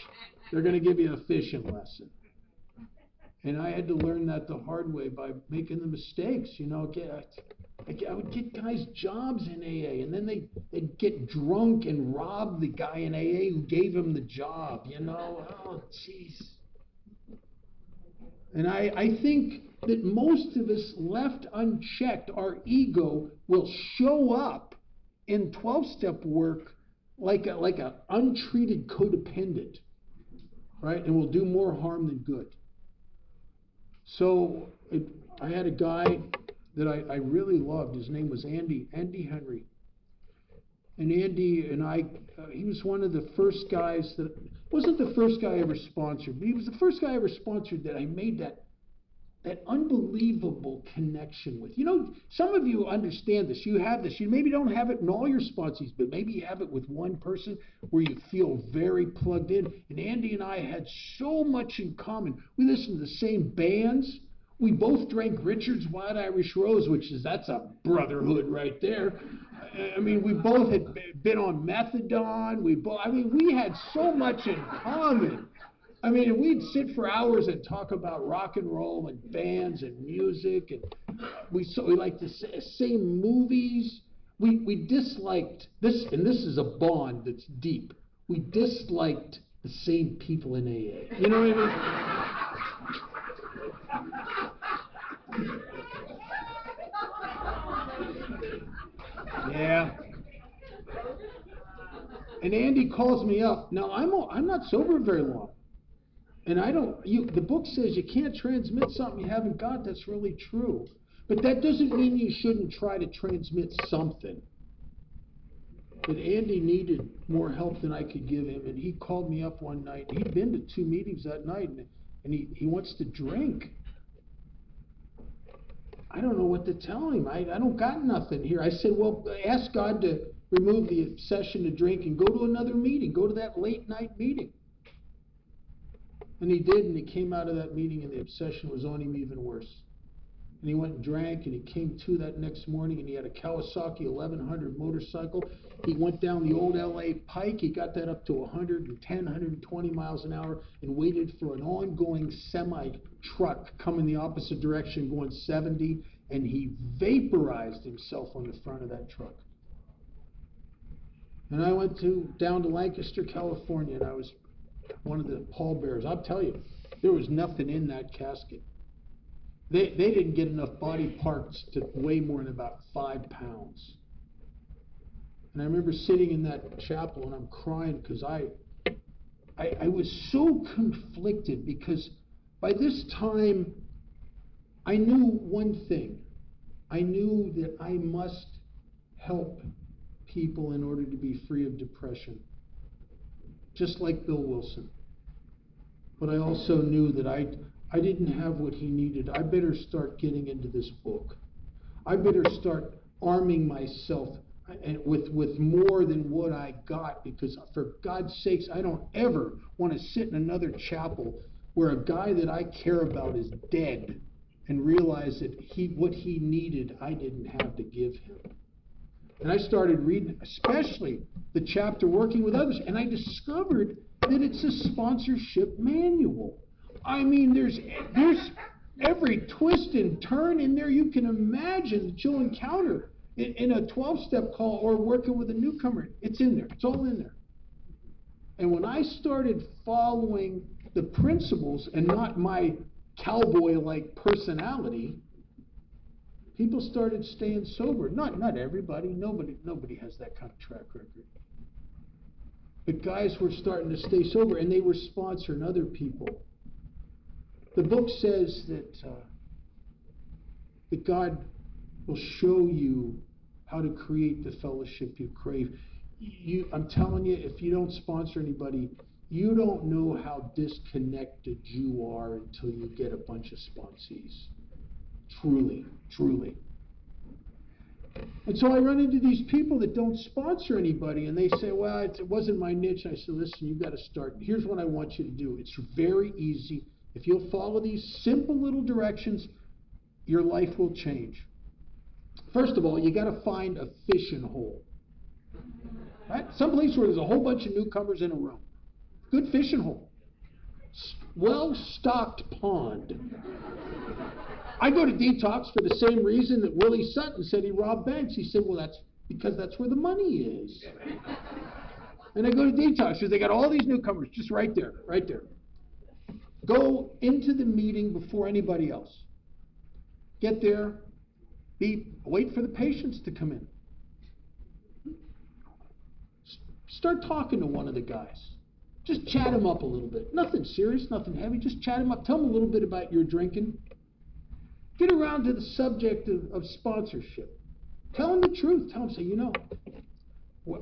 They're going to give you a fishing lesson. And I had to learn that the hard way by making the mistakes. I would get guys jobs in AA, and then they'd get drunk and rob the guy in AA who gave him the job. Oh, jeez. And I think that most of us, left unchecked, our ego will show up in 12-step work like a untreated codependent, right? And will do more harm than good. So I had a guy that I really loved. His name was Andy Henry. And Andy and he was one of the first guys that, wasn't the first guy I ever sponsored, but he was the first guy I ever sponsored that I made that unbelievable connection with. Some of you understand this. You have this. You maybe don't have it in all your sponsees, but maybe you have it with one person where you feel very plugged in. And Andy and I had so much in common. We listened to the same bands. We both drank Richard's Wild Irish Rose, that's a brotherhood right there. I mean, we both had been on methadone. We had so much in common. I mean, we'd sit for hours and talk about rock and roll and bands and music, and we liked the same movies. We disliked this, and this is a bond that's deep. We disliked the same people in AA. You know what I mean? Yeah. And Andy calls me up. Now, I'm not sober very long. And the book says you can't transmit something you haven't got. That's really true. But that doesn't mean you shouldn't try to transmit something. But Andy needed more help than I could give him, and he called me up one night. He'd been to 2 meetings that night, and he wants to drink. I don't know what to tell him. I don't got nothing here. I said, well, ask God to remove the obsession to drink and go to another meeting. Go to that late night meeting. And he did, and he came out of that meeting, and the obsession was on him even worse. And he went and drank, and he came to that next morning, and he had a Kawasaki 1100 motorcycle. He went down the old LA Pike. He got that up to 110, 120 miles an hour and waited for an ongoing semi-truck coming the opposite direction going 70, and he vaporized himself on the front of that truck. And I went down to Lancaster, California, and I was one of the pallbearers. I'll tell you, there was nothing in that casket. They didn't get enough body parts to weigh more than about 5 pounds. And I remember sitting in that chapel and I'm crying because I was so conflicted, because by this time I knew one thing. I knew that I must help people in order to be free of depression, just like Bill Wilson. But I also knew that I didn't have what he needed. I better start getting into this book. I better start arming myself with more than what I got, because for God's sakes, I don't ever want to sit in another chapel where a guy that I care about is dead and realize that what he needed, I didn't have to give him. And I started reading, especially the chapter Working with Others, and I discovered that it's a sponsorship manual. I mean, there's every twist and turn in there you can imagine that you'll encounter in a 12-step call or working with a newcomer. It's in there. It's all in there. And when I started following the principles and not my cowboy-like personality, people started staying sober. Not everybody. Nobody has that kind of track record. But guys were starting to stay sober, and they were sponsoring other people. The book says that God will show you how to create the fellowship you crave. I'm telling you, if you don't sponsor anybody, you don't know how disconnected you are until you get a bunch of sponsees. Truly, truly. And so I run into these people that don't sponsor anybody, and they say, well, it wasn't my niche. And I said, listen, you've got to start. Here's what I want you to do. It's very easy. If you'll follow these simple little directions, your life will change. First of all, you got to find a fishing hole. Right? Someplace where there's a whole bunch of newcomers in a room. Good fishing hole. Well-stocked pond. I go to detox for the same reason that Willie Sutton said he robbed banks. He said, well, that's because that's where the money is. And I go to detox because they got all these newcomers just right there, right there. Go into the meeting before anybody else. Get there, wait for the patients to come in. Start talking to one of the guys. Just chat him up a little bit. Nothing serious, nothing heavy. Just chat him up. Tell him a little bit about your drinking. Get around to the subject of sponsorship. Tell him the truth. Tell him, say,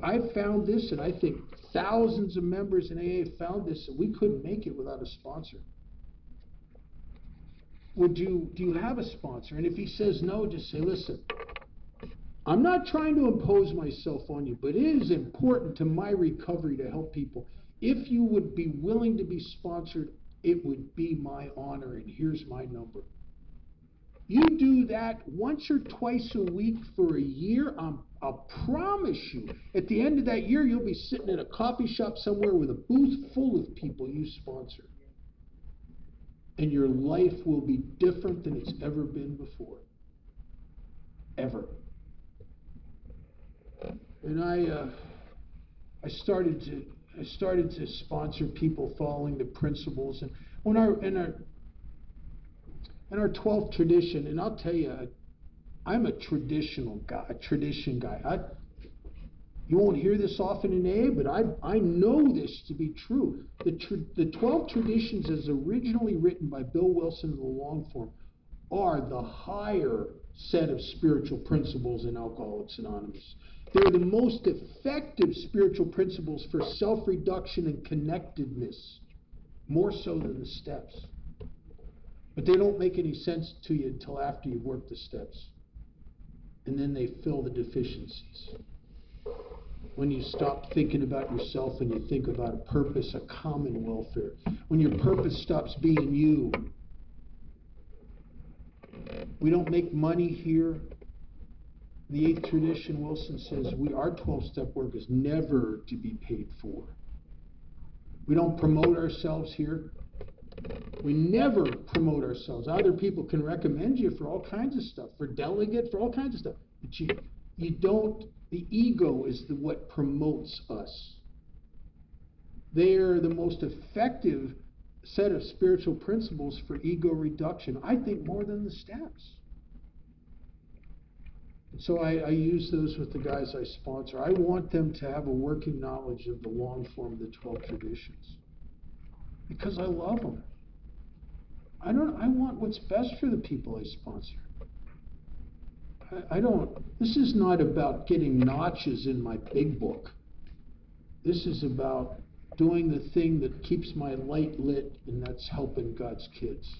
I've found this, and I think thousands of members in AA have found this, and we couldn't make it without a sponsor. Do you have a sponsor? And if he says no, just say, listen, I'm not trying to impose myself on you, but it is important to my recovery to help people. If you would be willing to be sponsored, it would be my honor, and here's my number. You do that once or twice a week for a year, I'll promise you, at the end of that year, you'll be sitting in a coffee shop somewhere with a booth full of people you sponsor. And your life will be different than it's ever been before. Ever. And I started to sponsor people following the principles. And when in our 12th tradition, and I'll tell you, I'm a tradition guy. You won't hear this often in AA, but I know this to be true. The 12 traditions, as originally written by Bill Wilson in the long form, are the higher set of spiritual principles in Alcoholics Anonymous. They're the most effective spiritual principles for self-reduction and connectedness, more so than the steps. But they don't make any sense to you until after you've worked the steps. And then they fill the deficiencies. When you stop thinking about yourself and you think about a purpose, a common welfare. When your purpose stops being you. We don't make money here. The 8th tradition, Wilson says, our 12-step work is never to be paid for. We don't promote ourselves here. We never promote ourselves. Other people can recommend you for all kinds of stuff, for delegate, for all kinds of stuff. But you don't, the ego is what promotes us. They're the most effective set of spiritual principles for ego reduction, I think, more than the steps. So I use those with the guys I sponsor. I want them to have a working knowledge of the long form of the 12 traditions. Because I love them. I want what's best for the people I sponsor. This is not about getting notches in my big book. This is about doing the thing that keeps my light lit, and that's helping God's kids.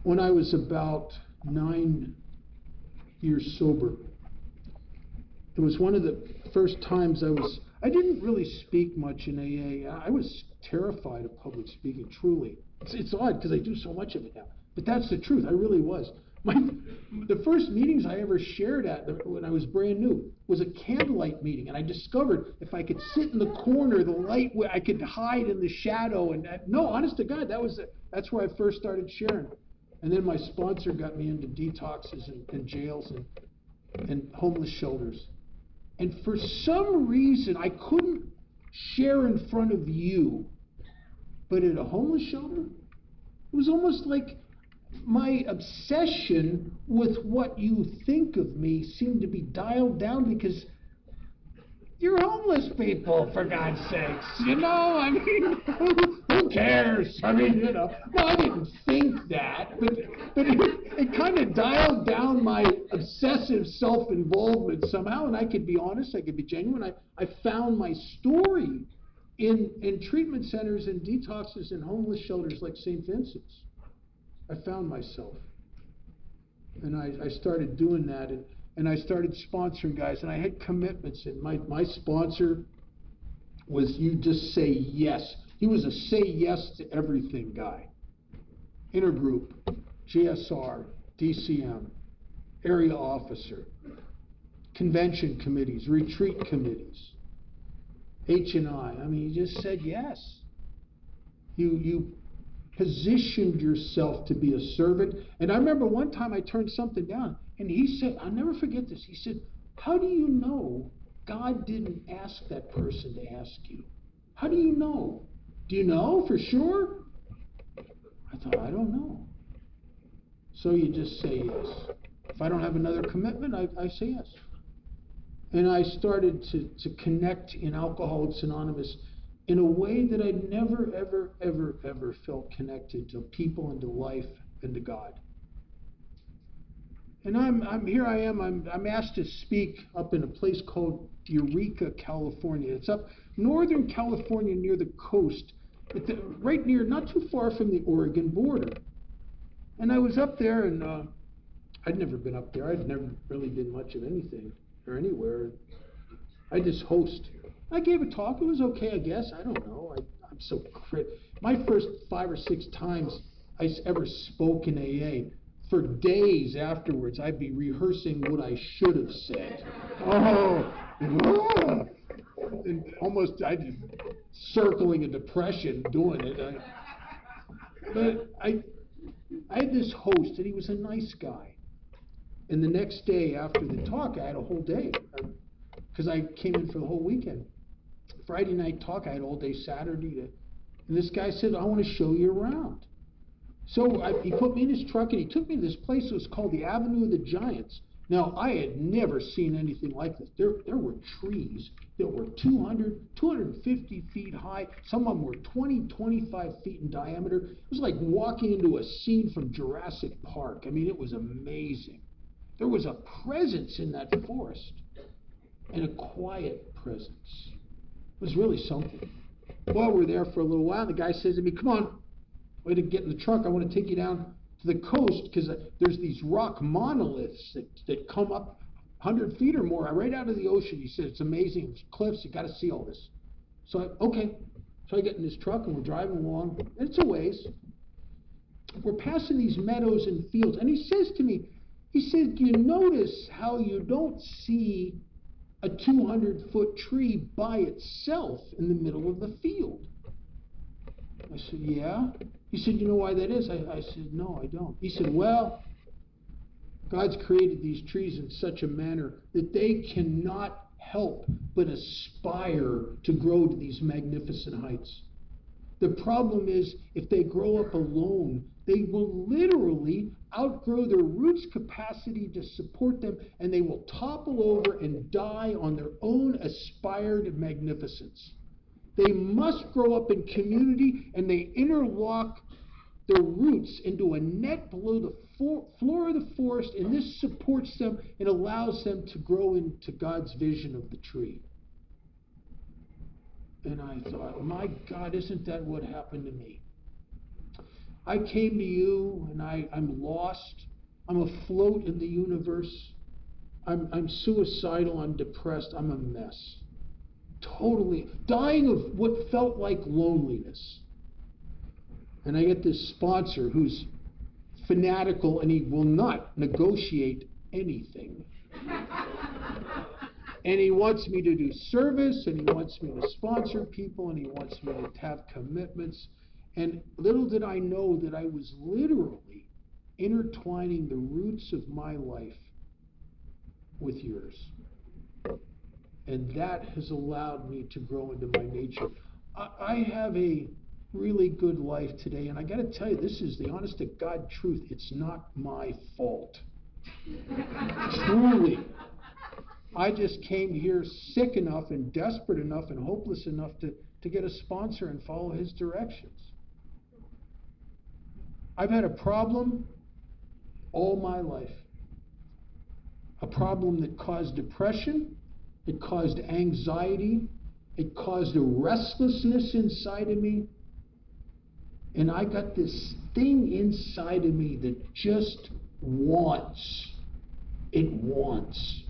When I was about 9 years sober, it was one of the first times I didn't really speak much in AA. I was terrified of public speaking, truly. It's odd because I do so much of it now. But that's the truth. I really was. The first meetings I ever shared at when I was brand new was a candlelight meeting. And I discovered if I could sit in the corner, the light, I could hide in the shadow. And no, honest to God, that's where I first started sharing. And then my sponsor got me into detoxes and jails and homeless shelters. And for some reason, I couldn't share in front of you. But at a homeless shelter, it was almost like my obsession with what you think of me seemed to be dialed down because you're homeless people, for God's sakes. You know, I mean, who cares? I mean, you know, no, I didn't think that, but it kind of dialed down my obsessive self-involvement somehow, and I could be honest, I could be genuine. I found my story in treatment centers and detoxes and homeless shelters like St. Vincent's. I found myself. And I started doing that, and I started sponsoring guys, and I had commitments. And my sponsor was, you just say yes. He was a say yes to everything guy. Intergroup, GSR, DCM, area officer, convention committees, retreat committees, H&I. I mean, you just said yes. You positioned yourself to be a servant. And I remember one time I turned something down, and he said, I'll never forget this. He said, how do you know God didn't ask that person to ask you? How do you know? Do you know for sure? I thought, I don't know. So you just say yes. If I don't have another commitment, I say yes. And I started to connect in Alcoholics Anonymous in a way that I never, ever, ever, ever felt connected to people and to life and to God. And I'm asked to speak up in a place called Eureka, California. It's up northern California near the coast, right near, not too far from the Oregon border. And I was up there, and I'd never been up there. I'd never really been much of anything or anywhere. I just host. I gave a talk. It was okay, I guess. I don't know. I'm so my first 5 or 6 times I ever spoke in AA, for days afterwards, I'd be rehearsing what I should have said. And almost I'd circling a depression doing it. But I had this host, and he was a nice guy. And the next day after the talk, I had a whole day, because I came in for the whole weekend. Friday night talk, I had all day Saturday. And this guy said, I want to show you around. So he put me in his truck, and he took me to this place that was called the Avenue of the Giants. Now, I had never seen anything like this. There were trees that were 200, 250 feet high. Some of them were 20, 25 feet in diameter. It was like walking into a scene from Jurassic Park. I mean, it was amazing. There was a presence in that forest, and a quiet presence. It was really something. Well, we're there for a little while. The guy says to me, come on, way to get in the truck. I want to take you down to the coast, because there's these rock monoliths that come up 100 feet or more right out of the ocean. He said, it's amazing. There's cliffs. You got to see all this. So okay. So I get in this truck and we're driving along. And it's a ways. We're passing these meadows and fields. And he says to me, he said, you notice how you don't see a 200-foot tree by itself in the middle of the field? I said, yeah. He said, you know why that is? I said, no, I don't. He said, well, God's created these trees in such a manner that they cannot help but aspire to grow to these magnificent heights. The problem is, if they grow up alone, they will literally outgrow their roots' capacity to support them, and they will topple over and die on their own aspired magnificence. They must grow up in community, and they interlock their roots into a net below the floor of the forest, and this supports them and allows them to grow into God's vision of the tree. And I thought, my God, isn't that what happened to me? I came to you, and I'm lost. I'm afloat in the universe. I'm suicidal. I'm depressed. I'm a mess. Totally dying of what felt like loneliness. And I get this sponsor who's fanatical, and he will not negotiate anything. And he wants me to do service, and he wants me to sponsor people, and he wants me to have commitments. And little did I know that I was literally intertwining the roots of my life with yours. And that has allowed me to grow into my nature. I have a really good life today, and I got to tell you, this is the honest to God truth. It's not my fault. Truly. I just came here sick enough and desperate enough and hopeless enough to get a sponsor and follow his directions. I've had a problem all my life. A problem that caused depression, it caused anxiety, it caused a restlessness inside of me. And I got this thing inside of me that just wants. It wants.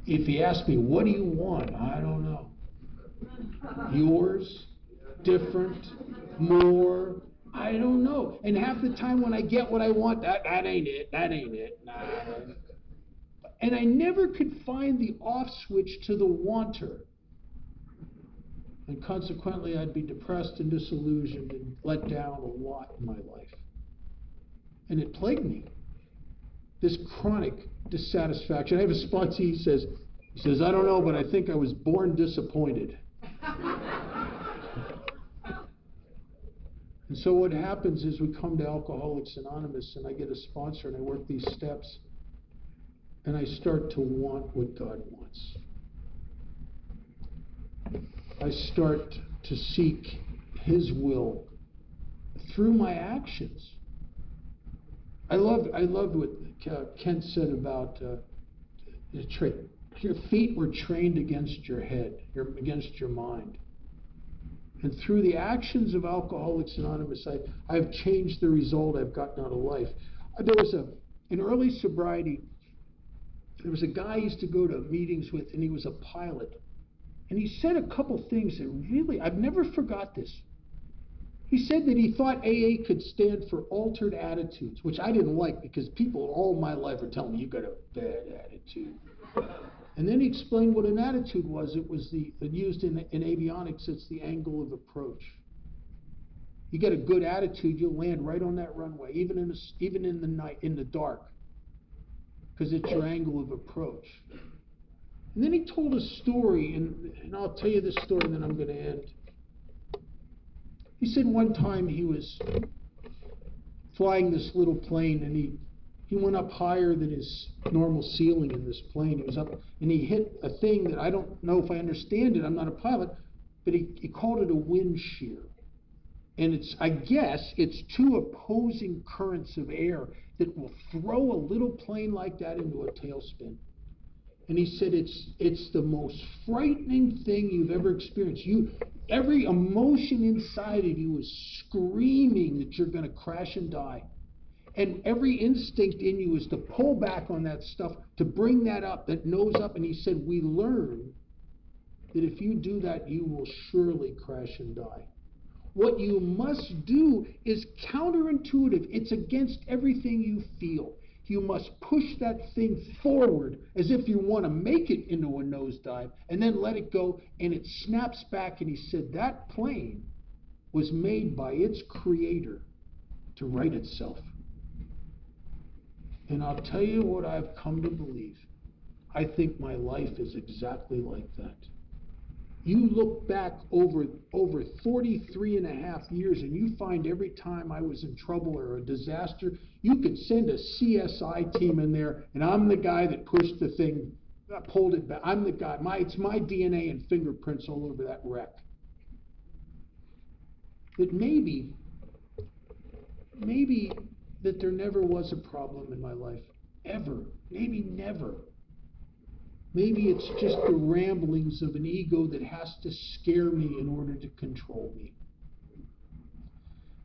If you ask me, what do you want? I don't know. Yours? Different? More? I don't know. And half the time when I get what I want, that ain't it. That ain't it. Nah. And I never could find the off switch to the wanter. And consequently, I'd be depressed and disillusioned and let down a lot in my life. And it plagued me. This chronic dissatisfaction. I have a sponsee, he says, I don't know, but I think I was born disappointed. And so what happens is we come to Alcoholics Anonymous, and I get a sponsor, and I work these steps, and I start to want what God wants. I start to seek His will through my actions. I loved what Kent said about your feet were trained against your head, against your mind. And through the actions of Alcoholics Anonymous, I've changed the result I've gotten out of life. There was in early sobriety, there was a guy I used to go to meetings with, and he was a pilot. And he said a couple things that really, I've never forgot this. He said that he thought AA could stand for altered attitudes, which I didn't like, because people all my life are telling me, you got a bad attitude. And then he explained what an attitude was. It was used in avionics, it's the angle of approach. You get a good attitude, you'll land right on that runway, even in the night, in the dark, because it's your angle of approach. And then he told a story, and I'll tell you this story, and then I'm going to end. He said one time he was flying this little plane, and He went up higher than his normal ceiling in this plane. He was up, and he hit a thing that I don't know if I understand it. I'm not a pilot, but he called it a wind shear. And I guess it's two opposing currents of air that will throw a little plane like that into a tailspin. And he said it's the most frightening thing you've ever experienced. Every emotion inside of you is screaming that you're going to crash and die. And every instinct in you is to pull back on that stuff, to bring that up, that nose up. And he said, we learn that if you do that, you will surely crash and die. What you must do is counterintuitive. It's against everything you feel. You must push that thing forward as if you want to make it into a nosedive, and then let it go, and it snaps back. And he said that plane was made by its creator to right itself. And I'll tell you what I've come to believe. I think my life is exactly like that. You look back over 43 and a half years, and you find every time I was in trouble or a disaster, you could send a CSI team in there, and I'm the guy that pushed the thing, pulled it back. I'm the guy. It's my DNA and fingerprints all over that wreck. That maybe that there never was a problem in my life, ever. Maybe never. Maybe it's just the ramblings of an ego that has to scare me in order to control me.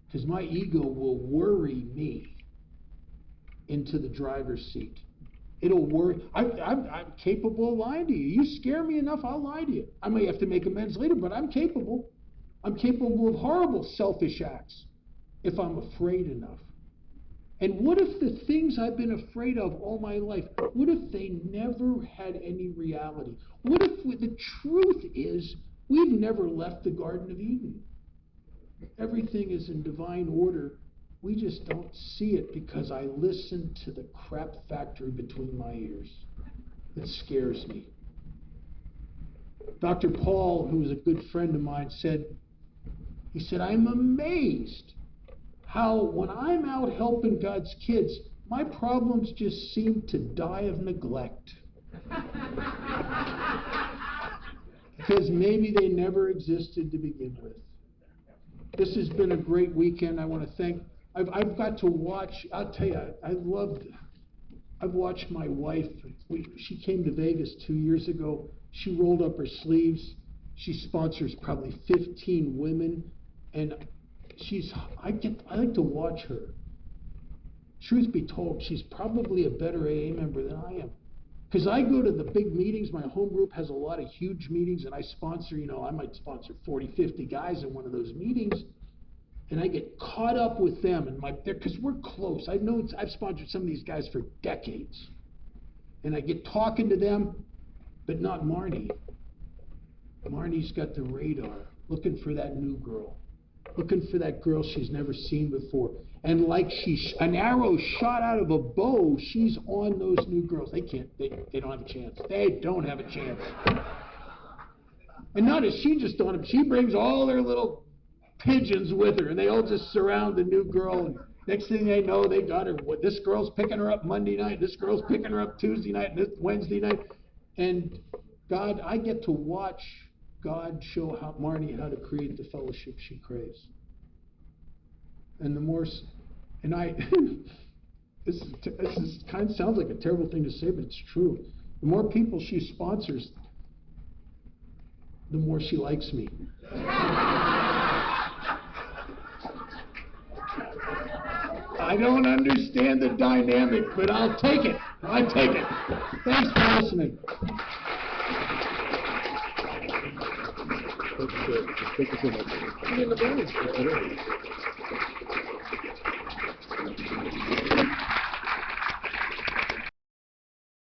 Because my ego will worry me into the driver's seat. It'll worry. I'm capable of lying to you. You scare me enough, I'll lie to you. I may have to make amends later, but I'm capable. I'm capable of horrible selfish acts if I'm afraid enough. And what if the things I've been afraid of all my life, what if they never had any reality? What if the truth is we've never left the Garden of Eden? Everything is in divine order. We just don't see it because I listen to the crap factory between my ears. It scares me. Dr. Paul, who was a good friend of mine, said, I'm amazed how when I'm out helping God's kids, my problems just seem to die of neglect. Because maybe they never existed to begin with. This has been a great weekend. I want to thank, I've got to watch, I'll tell you, I've watched my wife. She came to Vegas 2 years ago. She rolled up her sleeves. She sponsors probably 15 women. And I like to watch her. Truth be told, she's probably a better AA member than I am. Because I go to the big meetings. My home group has a lot of huge meetings, and I sponsor, I might sponsor 40, 50 guys in one of those meetings. And I get caught up with them, and because we're close. I've sponsored some of these guys for decades. And I get talking to them, but not Marnie. Marnie's got the radar, looking for that new girl. Looking for that girl she's never seen before. And like an arrow shot out of a bow, she's on those new girls. They don't have a chance. They don't have a chance. And notice she just don't have, she brings all their little pigeons with her, and they all just surround the new girl. And next thing they know, they got her. This girl's picking her up Monday night. This girl's picking her up Tuesday night, and this Wednesday night. And God, I get to watch God show Marnie how to create the fellowship she craves. And the more, and this kind of sounds like a terrible thing to say, but it's true. The more people she sponsors, the more she likes me. I don't understand the dynamic, but I'll take it. I take it. Thanks for listening. Thank you so much.